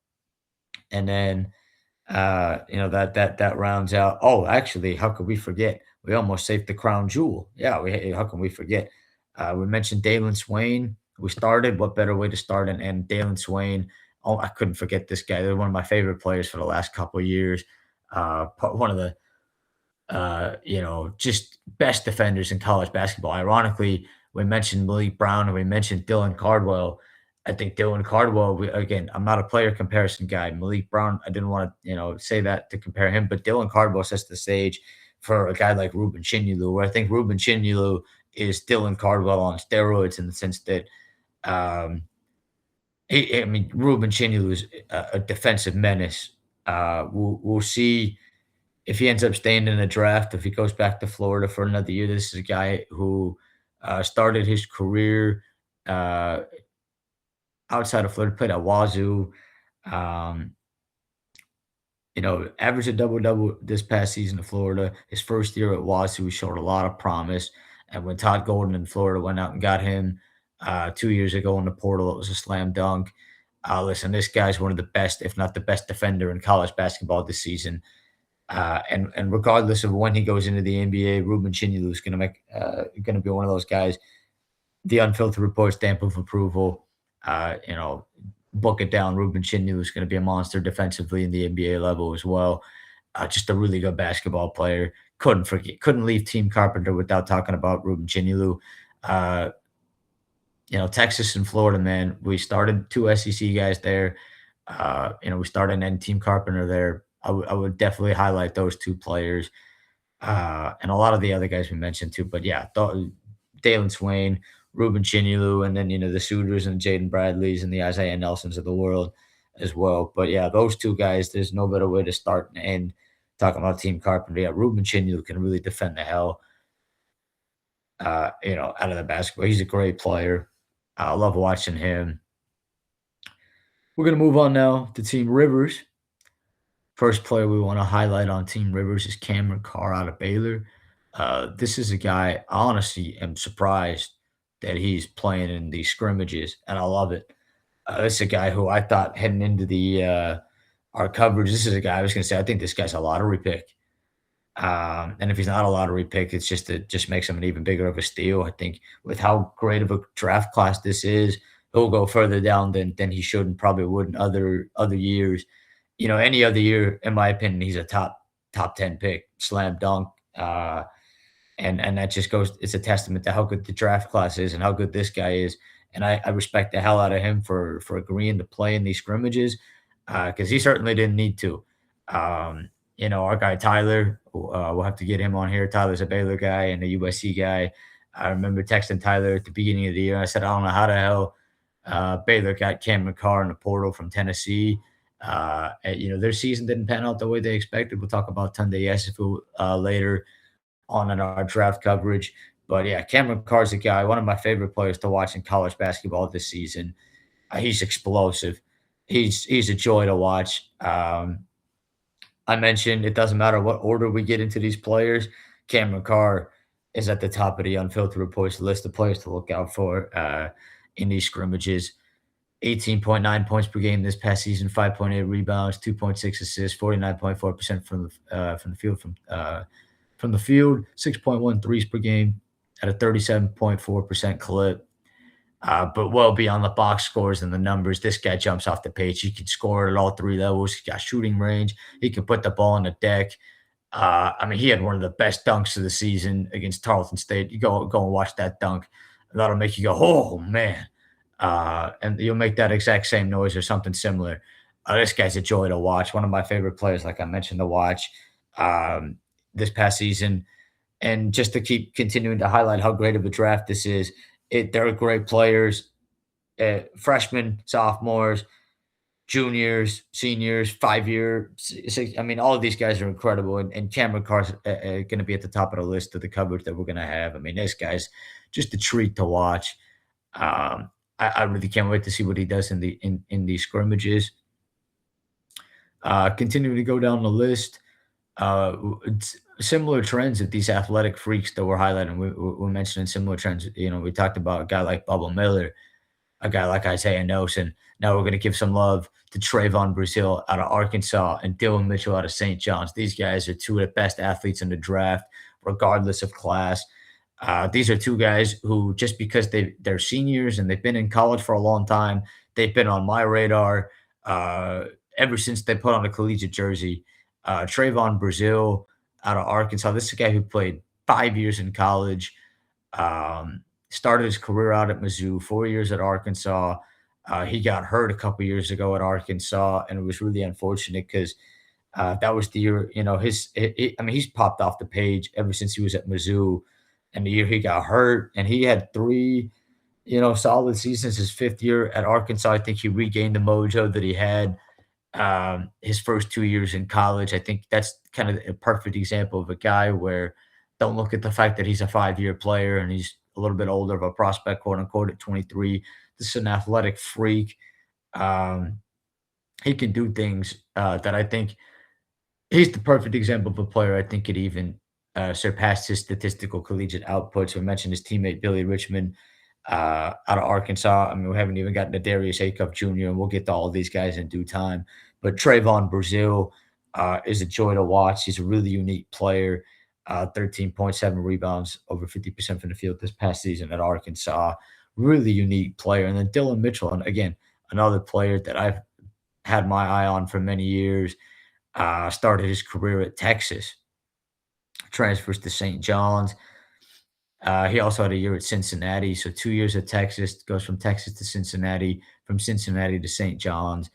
and then that rounds out. Oh, actually, how could we forget? We almost saved the crown jewel. Yeah, how can we forget? We mentioned Dalen Swain. We started. What better way to start? And Dalen Swain. Oh, I couldn't forget this guy. They're one of my favorite players for the last couple of years. One of the just best defenders in college basketball. Ironically, we mentioned Malik Brown and we mentioned Dylan Cardwell. I think Dylan Cardwell, again, I'm not a player comparison guy. Malik Brown, I didn't want to, say that to compare him, but Dylan Cardwell sets the stage for a guy like Ruben Chinyelu, where I think Ruben Chinyelu is Dylan Cardwell on steroids in the sense that, Ruben Chinyelu is a defensive menace. We'll see if he ends up staying in the draft, if he goes back to Florida for another year. This is a guy who started his career outside of Florida, played at Wazoo. Um, averaged a double-double this past season in Florida. His first year at Wazoo, he showed a lot of promise. And when Todd Golden in Florida went out and got him 2 years ago in the portal, it was a slam dunk. Listen, this guy's one of the best, if not the best defender in college basketball this season. And regardless of when he goes into the NBA, Ruben Chinyelu is going to be one of those guys. The Unfiltered Report stamp of approval. Book it down. Ruben Chinyelu is going to be a monster defensively in the NBA level as well. Just a really good basketball player. Couldn't leave Team Carpenter without talking about Ruben Chinyelu. Texas and Florida, man. We started two SEC guys there. We started and Team Carpenter there. I would definitely highlight those two players, and a lot of the other guys we mentioned too. But yeah, Dalen Swain, Ruben Chinyelu, and then the Suitors and Jaden Bradleys and the Isaiah Nelsons of the world as well. But yeah, those two guys, there's no better way to start and end talking about Team Carpenter. Yeah, Ruben Chinyelu can really defend the hell, out of the basketball. He's a great player. I love watching him. We're gonna move on now to Team Rivers. First player we want to highlight on Team Rivers is Cameron Carr out of Baylor. This is a guy, I honestly am surprised that he's playing in these scrimmages, and I love it. This is a guy who I thought heading into our coverage, this is a guy I was going to say, I think this guy's a lottery pick. And if he's not a lottery pick, it just makes him an even bigger of a steal. I think with how great of a draft class this is, he'll go further down than he should and probably would in other years. Any other year, in my opinion, he's a top 10 pick, slam dunk. And that just goes, it's a testament to how good the draft class is and how good this guy is. And I respect the hell out of him for agreeing to play in these scrimmages because he certainly didn't need to. Our guy Tyler, we'll have to get him on here. Tyler's a Baylor guy and a USC guy. I remember texting Tyler at the beginning of the year. I said, I don't know how the hell Baylor got Cameron Carr in the portal from Tennessee. Their season didn't pan out the way they expected. We'll talk about Tunde Yesifu later on in our draft coverage. But yeah, Cameron Carr's a guy, one of my favorite players to watch in college basketball this season. He's explosive. He's a joy to watch. I mentioned it doesn't matter what order we get into these players. Cameron Carr is at the top of the Unfiltered Reports list of players to look out for in these scrimmages. 18.9 points per game this past season, 5.8 rebounds, 2.6 assists, 49.4% from the field, 6.1 threes per game at a 37.4% clip. But well beyond the box scores and the numbers, this guy jumps off the page. He can score at all three levels. He's got shooting range. He can put the ball on the deck. He had one of the best dunks of the season against Tarleton State. You go and watch that dunk. That'll make you go, oh, man. and you'll make that exact same noise or something similar. This guy's a joy to watch. One of my favorite players, like I mentioned, to watch um, this past season. And just to keep continuing to highlight how great of a draft this is, they're great players, freshmen, sophomores, juniors, seniors, 5 year, six. I mean, all of these guys are incredible. And Cameron Carr's going to be at the top of the list of the coverage that we're going to have. I mean, this guy's just a treat to watch. Um, I really can't wait to see what he does in these scrimmages. Continuing to go down the list, it's similar trends of these athletic freaks that we're highlighting. We're mentioning similar trends. We talked about a guy like Bubba Miller, a guy like Isaiah Nelson. Now we're going to give some love to Trayvon Brazil out of Arkansas and Dylan Mitchell out of St. John's. These guys are two of the best athletes in the draft, regardless of class. These are two guys who, just because they're seniors and they've been in college for a long time, they've been on my radar ever since they put on a collegiate jersey. Trayvon Brazil out of Arkansas. This is a guy who played 5 years in college. Started his career out at Mizzou, 4 years at Arkansas. He got hurt a couple years ago at Arkansas, and it was really unfortunate because that was the year. I mean, he's popped off the page ever since he was at Mizzou, and the year he got hurt, and he had three, solid seasons. His 5th year at Arkansas, I think he regained the mojo that he had his first 2 years in college. I think that's kind of a perfect example of a guy where don't look at the fact that he's a 5 year player and he's a little bit older of a prospect, quote unquote, at 23. This is an athletic freak. Um, he can do things that I think he's the perfect example of a player I think could even surpass his statistical collegiate outputs. We mentioned his teammate Billy Richmond out of Arkansas. I mean, we haven't even gotten to Darius Acuff Jr., and we'll get to all of these guys in due time. But Trayvon Brazil is a joy to watch. He's a really unique player. 13.7 rebounds, over 50% from the field this past season at Arkansas. Really unique player. And then Dylan Mitchell, and again, another player that I've had my eye on for many years. Started his career at Texas, transfers to St. John's. He also had a year at Cincinnati. So 2 years at Texas, goes from Texas to Cincinnati, from Cincinnati to St. John's.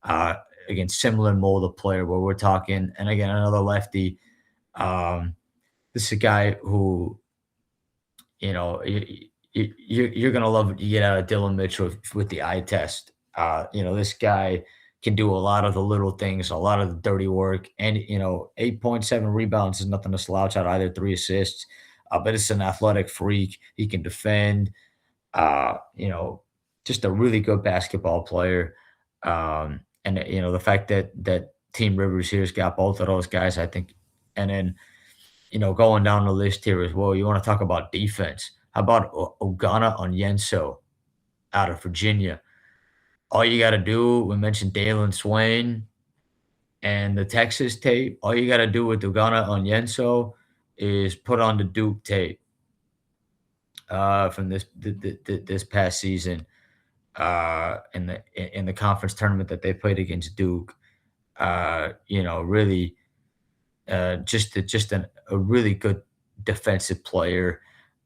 Uh, Again, similar mold of player where we're talking, and again, another lefty. This is a guy who, you're going to love what you get out of Dylan Mitchell with the eye test. This guy can do a lot of the little things, a lot of the dirty work, and 8.7 rebounds is nothing to slouch at either. 3 assists, but it's an athletic freak. He can defend. Uh, you know, just a really good basketball player. And the fact that Team Rivers here's got both of those guys, I think, and then going down the list here as well. You want to talk about defense? How about Ogana Onyenso out of Virginia? All you got to do, we mentioned Dalen Swain and the Texas tape. All you got to do with Ogana Onyenso is put on the Duke tape from this past season in the conference tournament that they played against Duke. Really a really good defensive player.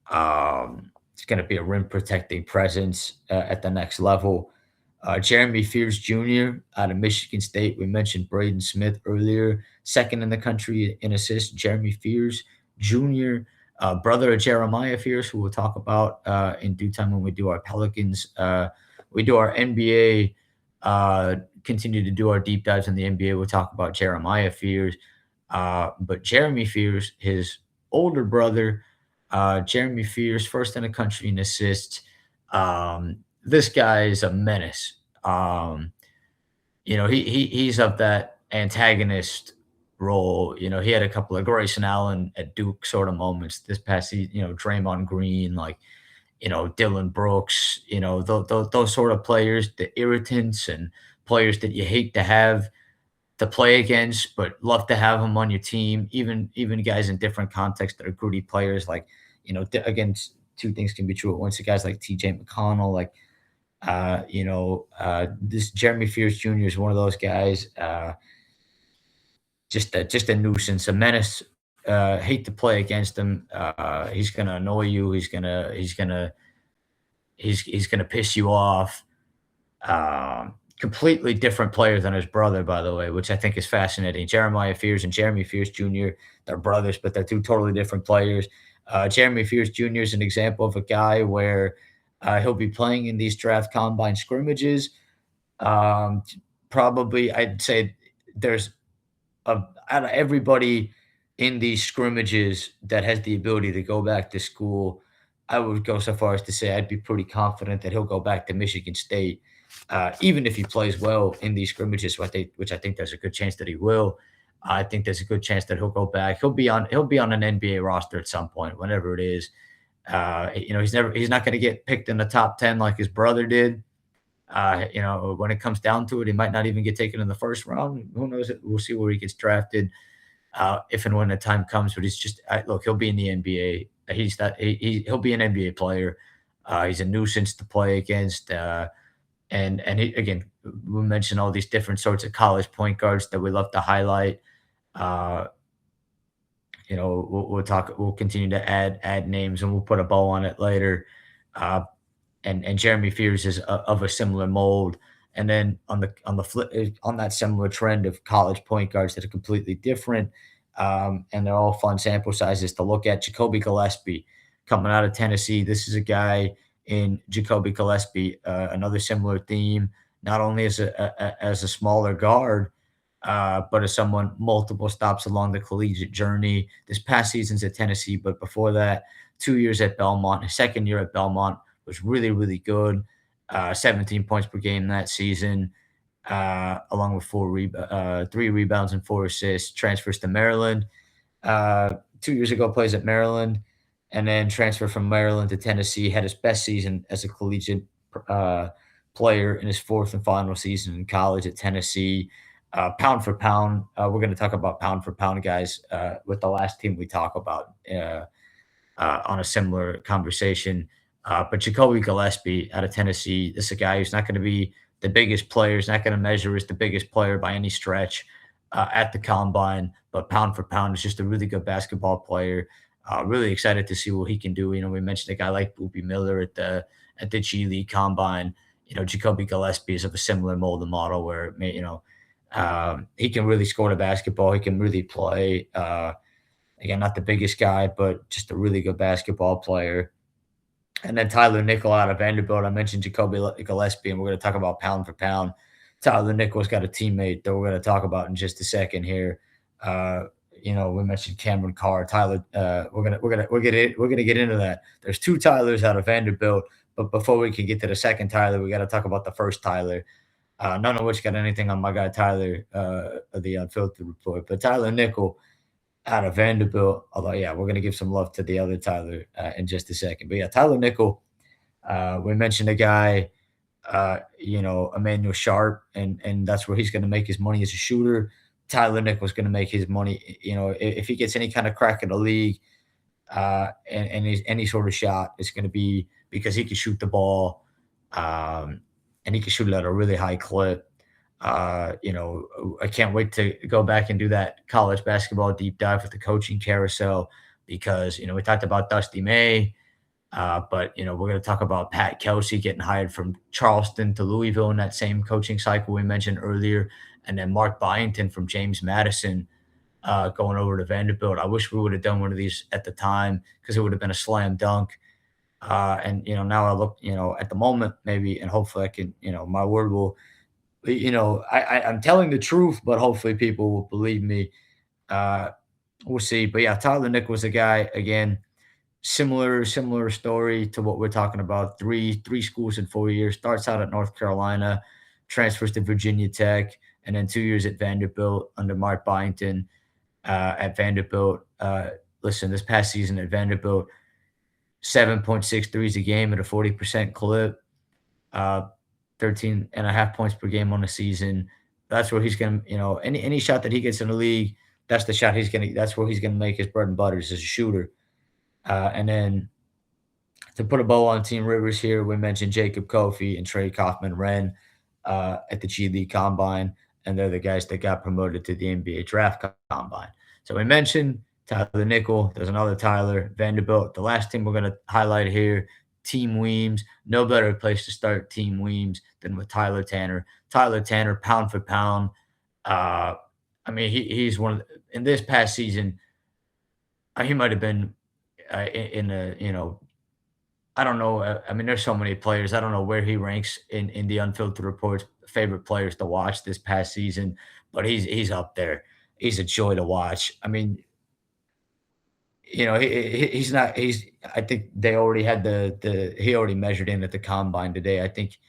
It's going to be a rim protecting presence at the next level. Jeremy Fears Jr. out of Michigan State. We mentioned Braden Smith earlier, second in the country in assists. Jeremy Fears Jr., brother of Jeremiah Fears, who we'll talk about in due time when we do our Pelicans. We do our NBA, continue to do our deep dives in the NBA. We'll talk about Jeremiah Fears. But Jeremy Fears, his older brother, Jeremy Fears, first in the country in assists. This guy is a menace. He's of that antagonist role. He had a couple of Grayson Allen at Duke sort of moments this past season. Draymond Green, Dylan Brooks. Those sort of players, the irritants and players that you hate to have to play against, but love to have them on your team. Even guys in different contexts that are gritty players. Again, two things can be true at once. The guys like T.J. McConnell, this Jeremy Fears Jr. is one of those guys. Just a nuisance, a menace. Hate to play against him. He's gonna annoy you. He's gonna he's going to piss you off. Completely different player than his brother, by the way, which I think is fascinating. Jeremiah Fears and Jeremy Fears Jr., they're brothers, but they're two totally different players. Jeremy Fears Jr. is an example of a guy where he'll be playing in these draft combine scrimmages. Um, Probably, I'd say there's out of everybody in these scrimmages that has the ability to go back to school, I would go so far as to say I'd be pretty confident that he'll go back to Michigan State, even if he plays well in these scrimmages. Which I think there's a good chance that he will. I think there's a good chance that he'll go back. He'll be on an NBA roster at some point, whenever it is. He's not going to get picked in the top 10 like his brother did. When it comes down to it, he might not even get taken in the first round. Who knows? We'll see where he gets drafted if and when the time comes. But look, he'll be in the NBA. He'll be an NBA player. He's a nuisance to play against. Again, we mentioned all these different sorts of college point guards that we love to highlight. Uh, we'll talk. We'll continue to add names, and we'll put a bow on it later. Uh, and Jeremy Fears is of a similar mold. And then on the flip on that similar trend of college point guards that are completely different, and they're all fun sample sizes to look at. Jacoby Gillespie coming out of Tennessee. This is a guy in Jacoby Gillespie, another similar theme. Not only as a smaller guard, but as someone multiple stops along the collegiate journey. This past season's at Tennessee, but before that, 2 years at Belmont. His second year at Belmont was really, really good. 17 points per game that season, along with 3 rebounds and 4 assists. Transfers to Maryland. 2 years ago, plays at Maryland, and then transfer from Maryland to Tennessee. Had his best season as a collegiate uh, player in his fourth and final season in college at Tennessee. Pound for pound, we're going to talk about pound for pound guys with the last team we talk about on a similar conversation. But Jacoby Gillespie out of Tennessee, this is a guy who's not going to be the biggest player. He's not going to measure as the biggest player by any stretch at the combine, but pound for pound is just a really good basketball player. Really excited to see what he can do. We mentioned a guy like Boopy Miller at the G League Combine. Jacoby Gillespie is of a similar mold and model where he can really score the basketball. He can really play. Again, not the biggest guy, but just a really good basketball player. And then Tyler Nickel out of Vanderbilt. I mentioned Jacoby Gillespie, and we're going to talk about pound for pound. Tyler Nickel's got a teammate that we're going to talk about in just a second here. We mentioned Cameron Carr. Tyler, we're gonna get into that. There's two Tylers out of Vanderbilt, but before we can get to the second Tyler, we got to talk about the first Tyler. None of which got anything on my guy Tyler of the Unfiltered Report, but Tyler Nickel out of Vanderbilt. Although, yeah, we're gonna give some love to the other Tyler in just a second. But yeah, Tyler Nickel. We mentioned a guy, Emmanuel Sharp, and that's where he's gonna make his money as a shooter. Tyler Nickel's gonna make his money. If he gets any kind of crack in the league, and any sort of shot, it's gonna be because he can shoot the ball, and he can shoot it at a really high clip. I can't wait to go back and do that college basketball deep dive with the coaching carousel because we talked about Dusty May, but we're going to talk about Pat Kelsey getting hired from Charleston to Louisville in that same coaching cycle we mentioned earlier, and then Mark Byington from James Madison going over to Vanderbilt. I wish we would have done one of these at the time because it would have been a slam dunk. Now I look, at the moment maybe, and hopefully I can, my word will I'm telling the truth, but hopefully people will believe me. Uh, we'll see. But yeah, Tyler Nick was a guy again, similar story to what we're talking about. Three schools in 4 years. Starts out at North Carolina, transfers to Virginia Tech, and then 2 years at Vanderbilt under Mark Byington at Vanderbilt. Listen, this past season at Vanderbilt, 7.6 threes a game at a 40% clip. 13 and a half points per game on the season. That's where he's going to, any shot that he gets in the league, that's the shot that's where he's going to make his bread and butter as a shooter. And then to put a bow on Team Rivers here, we mentioned Jacob Kofi and Trey Kaufman-Renn at the G League Combine, and they're the guys that got promoted to the NBA Draft Combine. So we mentioned Tyler Nickel. There's another Tyler, Vanderbilt. The last team we're going to highlight here, Team Weems. No better place to start Team Weems than with Tyler Tanner. Tyler Tanner, pound for pound. Uh, I mean, he's one of in this past season. He might have been in a I don't know. I mean, there's so many players. I don't know where he ranks in the Unfiltered Reports favorite players to watch this past season, but he's up there. He's a joy to watch. I mean, he's not. He's. I think they already had the. He already measured in at the combine today. I think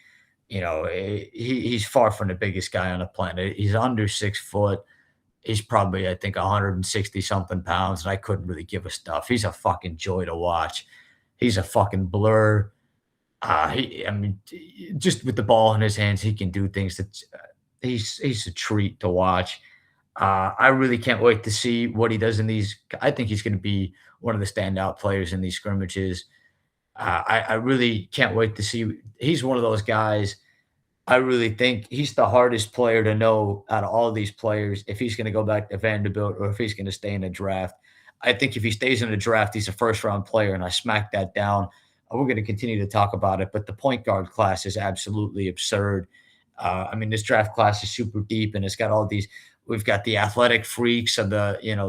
he's far from the biggest guy on the planet. He's under 6 foot. He's probably, I think, 160 something pounds, and I couldn't really give a stuff. He's a fucking joy to watch. He's a fucking blur. I mean, just with the ball in his hands, he can do things that he's a treat to watch. I really can't wait to see what he does in these. I think he's going to be one of the standout players in these scrimmages. I really can't wait to see. He's one of those guys. I really think he's the hardest player to know out of all these players if he's going to go back to Vanderbilt or if he's going to stay in the draft. I think if he stays in the draft, he's a first round player, and I smack that down. We're going to continue to talk about it, but the point guard class is absolutely absurd. I mean, this draft class is super deep, and it's got all these. We've got the athletic freaks of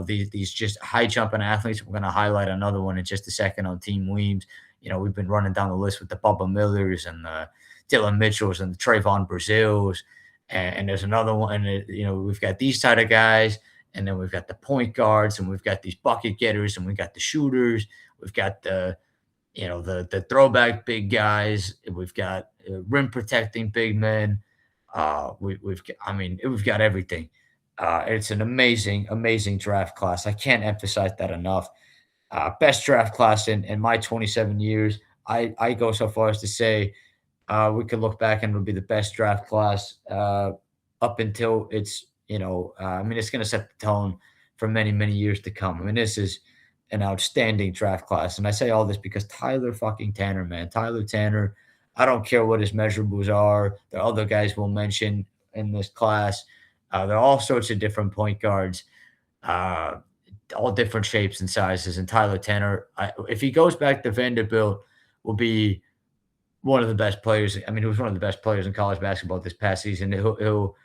these just high jumping athletes. We're going to highlight another one in just a second on Team Weems. We've been running down the list with the Bubba Millers and the Dylan Mitchells and the Trayvon Brazils, and there's another one. And, we've got these type of guys, and then we've got the point guards, and we've got these bucket getters, and we've got the shooters. We've got the throwback big guys. We've got rim protecting big men. We've got everything. It's an amazing, amazing draft class. I can't emphasize that enough. Best draft class in my 27 years. I go so far as to say we could look back and it'll be the best draft class up until it's, it's going to set the tone for many, many years to come. I mean, this is an outstanding draft class. And I say all this because Tyler fucking Tanner, man. Tyler Tanner, I don't care what his measurables are. There are other guys we'll mention in this class. There are all sorts of different point guards, all different shapes and sizes. And Tyler Tanner, if he goes back to Vanderbilt, will be one of the best players. I mean, he was one of the best players in college basketball this past season. He'll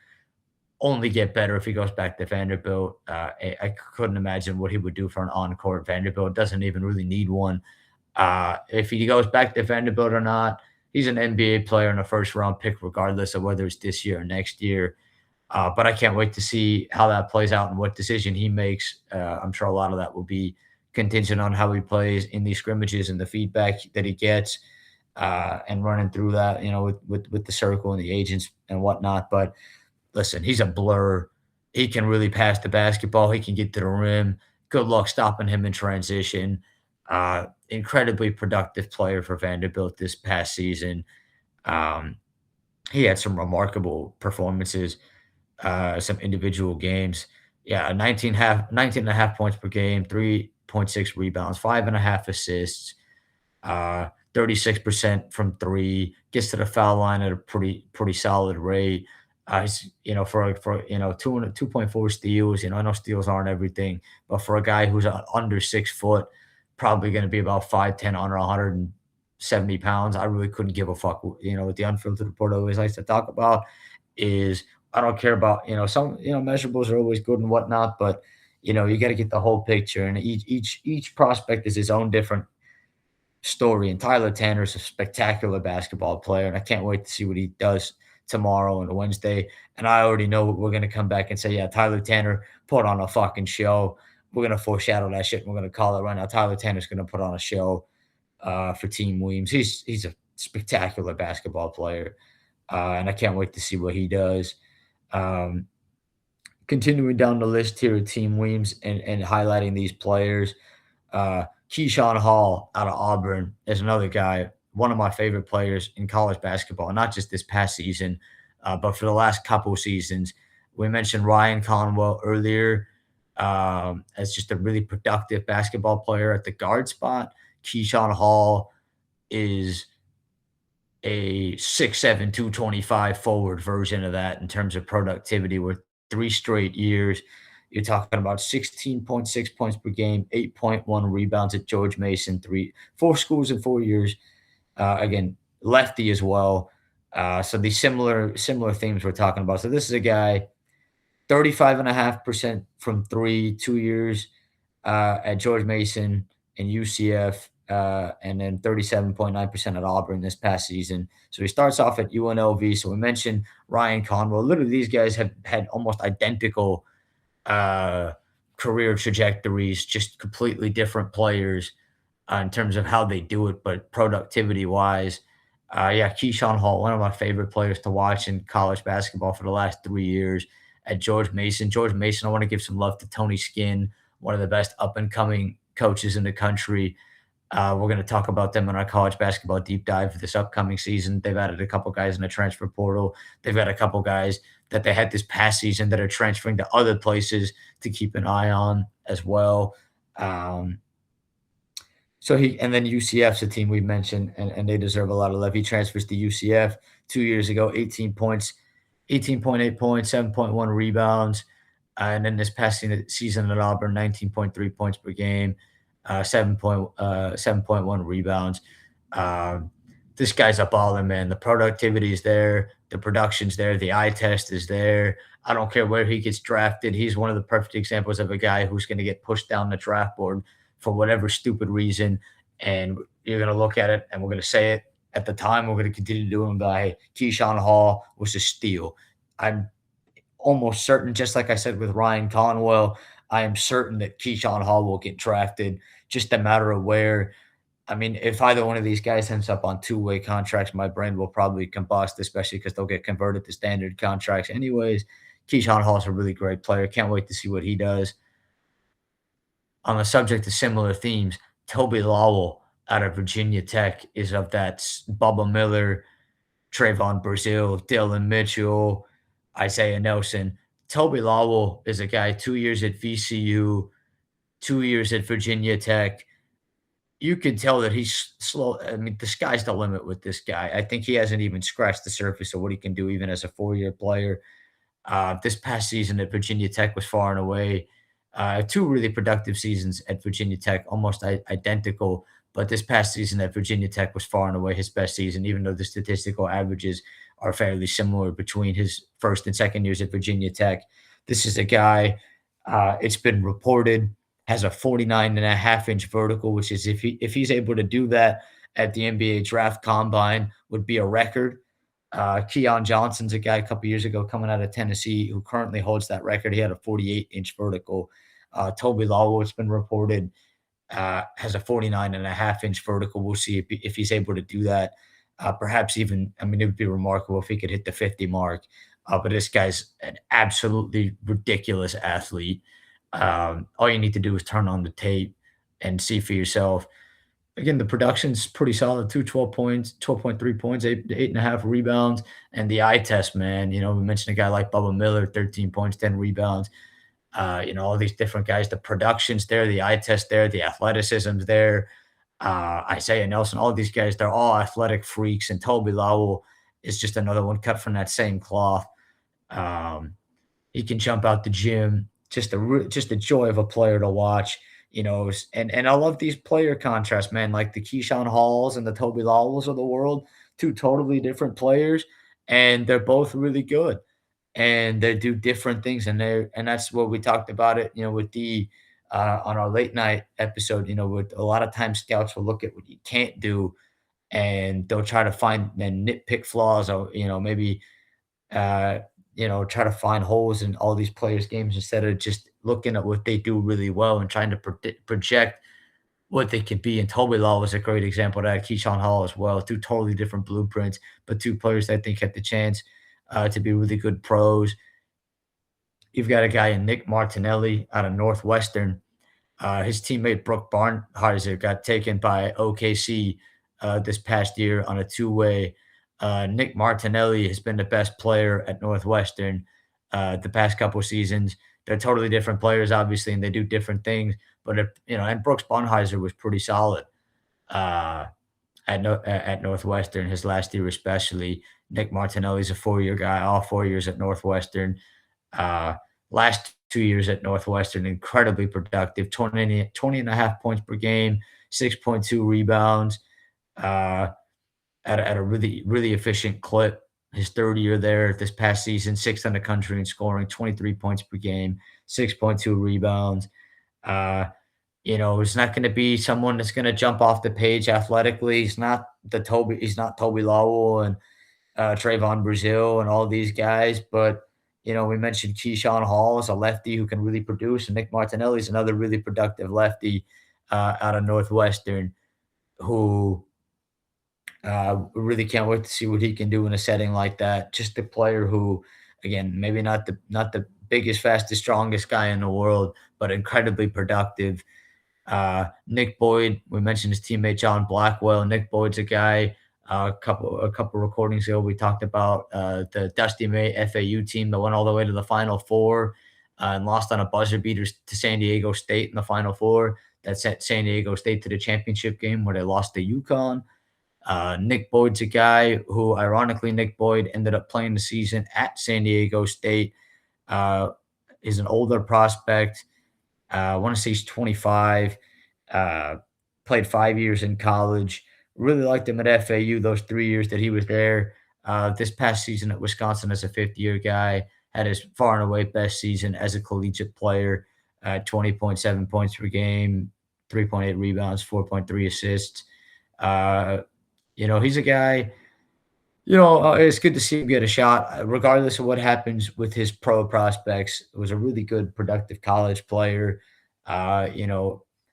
only get better if he goes back to Vanderbilt. I couldn't imagine what he would do for an on-court Vanderbilt. Doesn't even really need one. If he goes back to Vanderbilt or not, he's an NBA player and a first-round pick, regardless of whether it's this year or next year. But I can't wait to see how that plays out and what decision he makes. I'm sure a lot of that will be contingent on how he plays in these scrimmages and the feedback that he gets, and running through that, with the circle and the agents and whatnot. But listen, he's a blur. He can really pass the basketball. He can get to the rim. Good luck stopping him in transition. Incredibly productive player for Vanderbilt this past season. He had some remarkable performances, some individual games. Yeah, 19 and a half points per game, 3.6 rebounds, 5.5 assists, 36% from three, gets to the foul line at a pretty solid rate. He's, for 2.4 steals, I know steals aren't everything, but for a guy who's under 6 foot, probably going to be about 5'10", under 170 pounds, I really couldn't give a fuck. What the Unfiltered Report always likes to talk about is I don't care about, some, measurables are always good and whatnot, but, you got to get the whole picture, and each prospect is his own different story. And Tyler Tanner is a spectacular basketball player, and I can't wait to see what he does tomorrow and Wednesday. And I already know we're going to come back and say, yeah, Tyler Tanner put on a fucking show. We're going to foreshadow that shit, and we're going to call it right now. Tyler Tanner's going to put on a show for Team Weems. He's a spectacular basketball player, and I can't wait to see what he does. Continuing down the list here at Team Weems and highlighting these players, Keyshawn Hall out of Auburn is another guy, one of my favorite players in college basketball, not just this past season, but for the last couple seasons. We mentioned Ryan Conwell earlier as just a really productive basketball player at the guard spot. Keyshawn Hall is a 6'7", 225 forward version of that in terms of productivity with 3 straight years. You're talking about 16.6 points per game, 8.1 rebounds at George Mason, 4 schools in 4 years. Again, lefty as well. So these similar themes we're talking about. So this is a guy 35.5% from three, 2 years at George Mason and UCF, and then 37.9% at Auburn this past season. So he starts off at UNLV. So we mentioned Ryan Conwell. Literally, these guys have had almost identical uh, career trajectories, just completely different players in terms of how they do it, but productivity wise. Yeah, Keyshawn Hall, one of my favorite players to watch in college basketball for the last 3 years at George Mason. George Mason, I want to give some love to Tony Skinn, one of the best up and coming coaches in the country. We're going to talk about them in our college basketball deep dive for this upcoming season. They've added a couple guys in the transfer portal. They've got a couple guys that they had this past season that are transferring to other places to keep an eye on as well. Um, and then UCF's a team we mentioned, and they deserve a lot of love. He transfers to UCF 2 years ago, 18 points, 18.8 points, 7.1 rebounds. And then this past season at Auburn, 19.3 points per game, 7.1 rebounds. Um, this guy's a baller, man. The productivity is there, the production's there, the eye test is there. I don't care where he gets drafted. He's one of the perfect examples of a guy who's going to get pushed down the draft board for whatever stupid reason. And you're going to look at it and we're going to say it at the time. We're going to continue doing by Keyshawn Hall was a steal. I'm almost certain, just like I said with Ryan Conwell, I am certain that Keyshawn Hall will get drafted. Just a matter of where. I mean, if either one of these guys ends up on two-way contracts, my brain will probably combust, especially because they'll get converted to standard contracts. Anyways, Keyshawn Hall is a really great player. Can't wait to see what he does. On the subject of similar themes, Toby Lowell out of Virginia Tech is of that Bubba Miller, Trayvon Brazile, Dylan Mitchell, Isaiah Nelson. Toby Lowell is a guy 2 years at VCU, 2 years at Virginia Tech. You can tell that he's slow. I mean, the sky's the limit with this guy. I think he hasn't even scratched the surface of what he can do, even as a 4 year player. This past season at Virginia Tech was far and away two really productive seasons at Virginia Tech, almost identical. But this past season at Virginia Tech was far and away his best season, even though the statistical averages are fairly similar between his first and second years at Virginia Tech. This is a guy, it's been reported, has a 49.5-inch vertical, which is if he's able to do that at the NBA draft combine, would be a record. Keon Johnson's a guy a couple years ago coming out of Tennessee who currently holds that record. He had a 48-inch vertical. Toby Lowell, it's been reported, has a 49.5-inch vertical. We'll see if he's able to do that. Perhaps even, I mean, it would be remarkable if he could hit the 50 mark. But this guy's an absolutely ridiculous athlete. All you need to do is turn on the tape and see for yourself. Again, the production's pretty solid too. 12 points, 12.3 points, 8.5 rebounds, and the eye test, man. You know, we mentioned a guy like Bubba Miller, 13 points, 10 rebounds. All these different guys. The production's there, the eye test there, the athleticism's there. Isaiah Nelson, all of these guys, they're all athletic freaks, and Toby Lowell is just another one cut from that same cloth. Um, he can jump out the gym. Just a joy of a player to watch. And I love these player contrasts, man, like the Keyshawn Halls and the Toby Lowells of the world, two totally different players, and they're both really good. And they do different things, and that's what we talked about it, with the on our late night episode, with a lot of times scouts will look at what you can't do and they'll try to find and nitpick flaws or, maybe uh, try to find holes in all these players' games instead of just looking at what they do really well and trying to project what they could be. And Toby Law was a great example of that. Keyshawn Hall as well. Two totally different blueprints, but two players that I think had the chance to be really good pros. You've got a guy in Nick Martinelli out of Northwestern. His teammate Brooke Barnhizer got taken by OKC this past year on a two-way. Nick Martinelli has been the best player at Northwestern the past couple seasons. They're totally different players, obviously, and they do different things. But and Brooks Barnhizer was pretty solid at Northwestern his last year, especially. Nick Martinelli's a 4 year guy, all 4 years at Northwestern. Uh, Last 2 years at Northwestern, incredibly productive, 20 and a half points per game, 6.2 rebounds. at a really, really efficient clip. His third year there this past season, sixth in the country in scoring, 23 points per game, 6.2 rebounds. Uh, it's not going to be someone that's going to jump off the page athletically. He's not Toby Lowell and Trayvon Brazile and all these guys. But, we mentioned Keyshawn Hall as a lefty who can really produce, and Nick Martinelli is another really productive lefty out of Northwestern who really can't wait to see what he can do in a setting like that. Just a player who, again, maybe not the biggest, fastest, strongest guy in the world, but incredibly productive. Nick Boyd, we mentioned his teammate John Blackwell. Nick Boyd's a guy. A couple recordings ago, we talked about the Dusty May FAU team that went all the way to the Final Four and lost on a buzzer beater to San Diego State in the Final Four. That sent San Diego State to the championship game where they lost to UConn. Nick Boyd's a guy who, ironically, Nick Boyd ended up playing the season at San Diego State. Uh, is an older prospect. I want to say he's 25. Uh, Played 5 years in college. Really liked him at FAU those 3 years that he was there. This past season at Wisconsin as a fifth-year guy had his far and away best season as a collegiate player. 20.7 points per game, 3.8 rebounds, 4.3 assists. Uh, he's a guy. It's good to see him get a shot, regardless of what happens with his pro prospects. It was a really good, productive college player.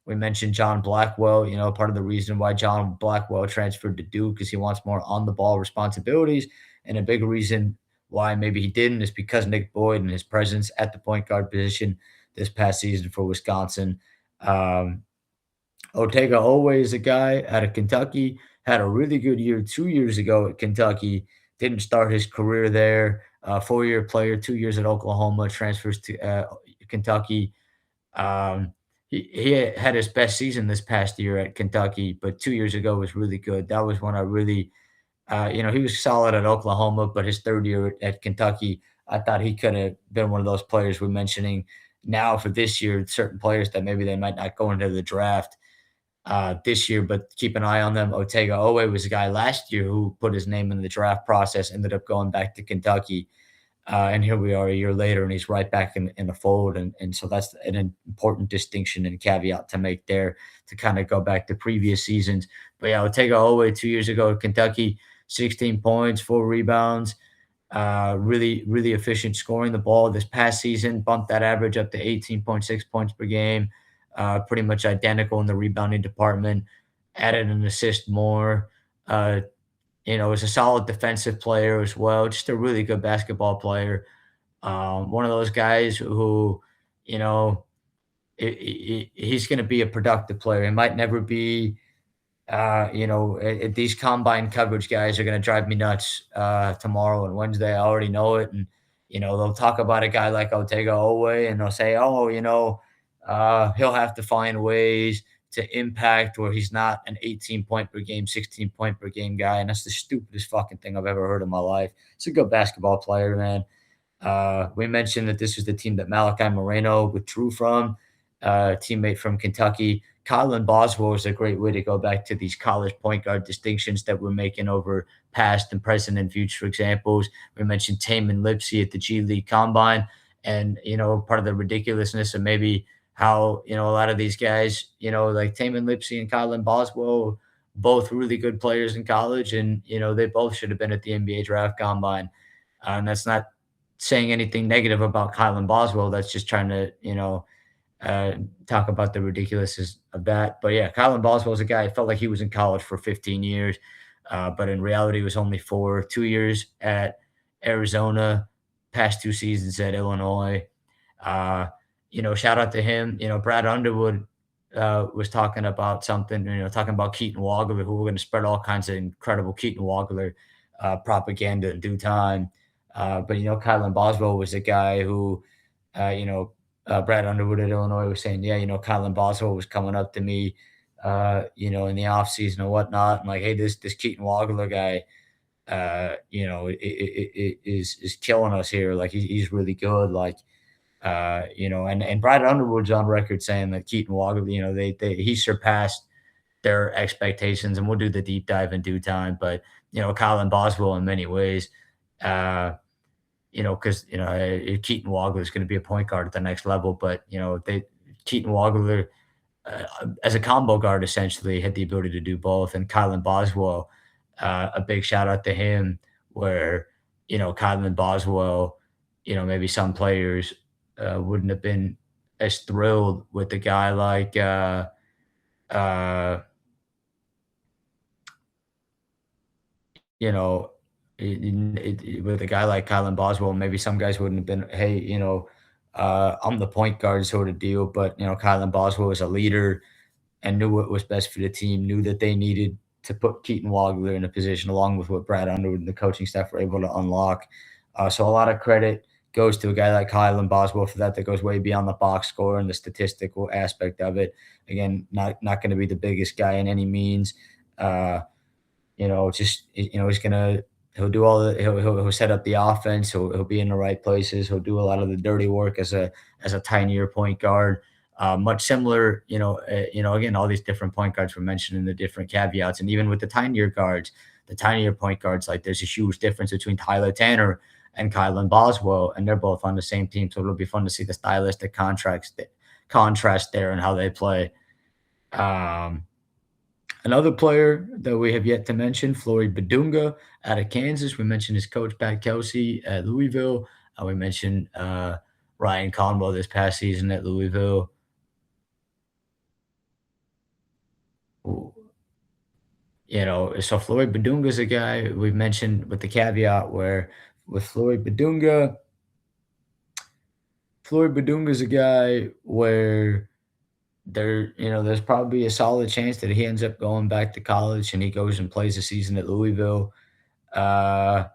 We mentioned John Blackwell. Part of the reason why John Blackwell transferred to Duke is he wants more on the ball responsibilities. And a big reason why maybe he didn't is because Nick Boyd and his presence at the point guard position this past season for Wisconsin. Um, Otega always a guy out of Kentucky, had a really good year 2 years ago at Kentucky. Didn't start his career there. 4-year player, 2 years at Oklahoma, transfers to Kentucky. He had his best season this past year at Kentucky, but 2 years ago was really good. That was when I really, he was solid at Oklahoma, but his third year at Kentucky, I thought he could have been one of those players we're mentioning now for this year. Certain players that maybe they might not go into the draft this year, but keep an eye on them. Otega Owe was a guy last year who put his name in the draft process, ended up going back to Kentucky. And here we are a year later, and he's right back in the fold. And so that's an important distinction and caveat to make there to kind of go back to previous seasons. But yeah, Otega Owe 2 years ago at Kentucky, 16 points, 4 rebounds, really, really efficient scoring the ball. This past season, bumped that average up to 18.6 points per game, pretty much identical in the rebounding department, added an assist more. Uh, is a solid defensive player as well, just a really good basketball player. One of those guys who, you know, he's going to be a productive player. He might never be, these combine coverage guys are going to drive me nuts tomorrow and Wednesday. I already know it. And, they'll talk about a guy like Otega Owe and they'll say, oh, he'll have to find ways to impact where he's not an 18 point per game, 16 point per game guy. And that's the stupidest fucking thing I've ever heard in my life. He's a good basketball player, man. We mentioned that this was the team that Malachi Moreno withdrew from, teammate from Kentucky. Kylan Boswell is a great way to go back to these college point guard distinctions that we're making over past and present and future examples. We mentioned Taman Lipsey at the G League Combine. And, part of the ridiculousness of maybe how, a lot of these guys, like Taman Lipsey and Kylan Boswell, both really good players in college. And, they both should have been at the NBA draft combine. And that's not saying anything negative about Kylan Boswell. That's just trying to, talk about the ridiculousness of that. But yeah, Kylan Boswell is a guy. I felt like he was in college for 15 years, but in reality, it was only for 2 years at Arizona, past 2 seasons at Illinois. Shout out to him. Brad Underwood was talking about something, talking about Keaton Wagler, who we're going to spread all kinds of incredible Keaton Wagler propaganda in due time. But Kylan Boswell was a guy who, Brad Underwood at Illinois was saying, yeah, Kylan Boswell was coming up to me, in the offseason and whatnot. And like, hey, this Keaton Wagler guy, is killing us here. Like he's really good. Like, and Brad Underwood's on record saying that Keaton Wagler, he surpassed their expectations, and we'll do the deep dive in due time. But Colin Boswell in many ways, uh, because Keaton Wagler is going to be a point guard at the next level, but Keaton Wagler as a combo guard essentially had the ability to do both, and Kylan Boswell, a big shout out to him, where Kylan Boswell, maybe some players wouldn't have been as thrilled with a guy like uh, you know, with a guy like Kylan Boswell, maybe some guys wouldn't have been, hey, I'm the point guard sort of deal. But Kylan Boswell was a leader and knew what was best for the team, knew that they needed to put Keaton Wagler in a position, along with what Brad Underwood and the coaching staff were able to unlock. So a lot of credit goes to a guy like Kylan Boswell for that. That goes way beyond the box score and the statistical aspect of it. Again, not going to be the biggest guy in any means. Just he'll do all the he'll set up the offense. He'll be in the right places. He'll do a lot of the dirty work as a tinier point guard. Much similar, again, all these different point guards were mentioned in the different caveats, and even with the tinier point guards, like there's a huge difference between Tyler Tanner and Kylan Boswell, and they're both on the same team. So it'll be fun to see the stylistic contrast there and how they play. Um, Another player that we have yet to mention, Floyd Badunga out of Kansas. We mentioned his coach, Pat Kelsey, at Louisville. We mentioned Ryan Conwell this past season at Louisville. So Floyd Badunga is a guy we've mentioned with the caveat where with Floyd Badunga is a guy where there's probably a solid chance that he ends up going back to college and he goes and plays a season at Louisville. Uh,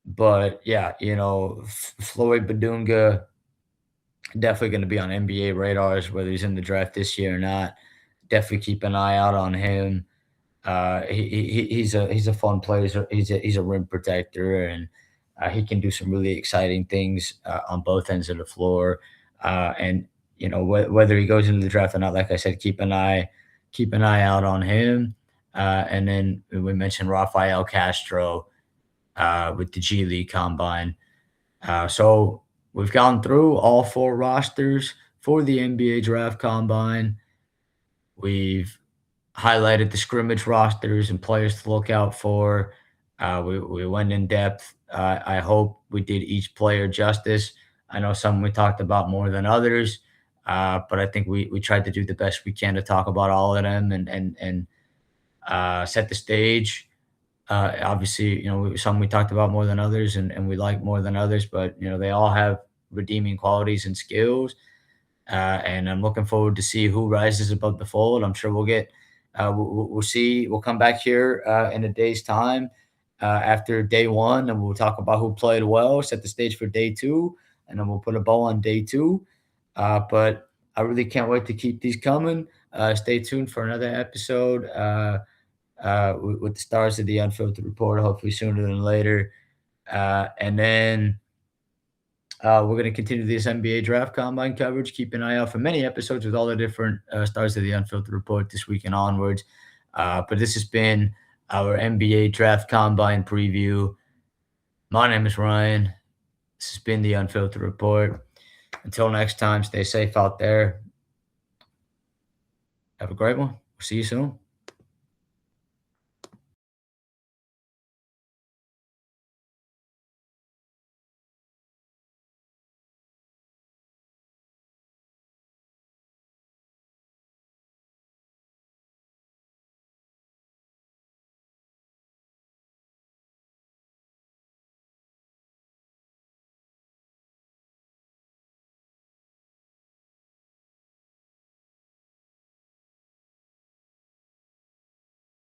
but yeah, Floyd Badunga definitely going to be on NBA radars, whether he's in the draft this year or not. Definitely keep an eye out on him. He's a fun player. He's a rim protector, and he can do some really exciting things on both ends of the floor. And whether he goes into the draft or not, like I said, keep an eye out on him. And then we mentioned Rafael Castro with the G League Combine. So we've gone through all four rosters for the NBA Draft Combine. We've highlighted the scrimmage rosters and players to look out for. We went in depth. I hope we did each player justice. I know some we talked about more than others, but I think we tried to do the best we can to talk about all of them and set the stage. Obviously, some we talked about more than others and we like more than others, but they all have redeeming qualities and skills. And I'm looking forward to see who rises above the fold. I'm sure we'll get we'll see. We'll come back here in a day's time after day one, and we'll talk about who played well, set the stage for day two, and then we'll put a bow on day two. But I really can't wait to keep these coming. Stay tuned for another episode with the stars of the Unfiltered Report, hopefully sooner than later. And then we're going to continue this NBA Draft Combine coverage. Keep an eye out for many episodes with all the different stars of the Unfiltered Report this week and onwards. But this has been our NBA Draft Combine preview. My name is Ryan. This has been the Unfiltered Report. Until next time, stay safe out there. Have a great one. We'll see you soon.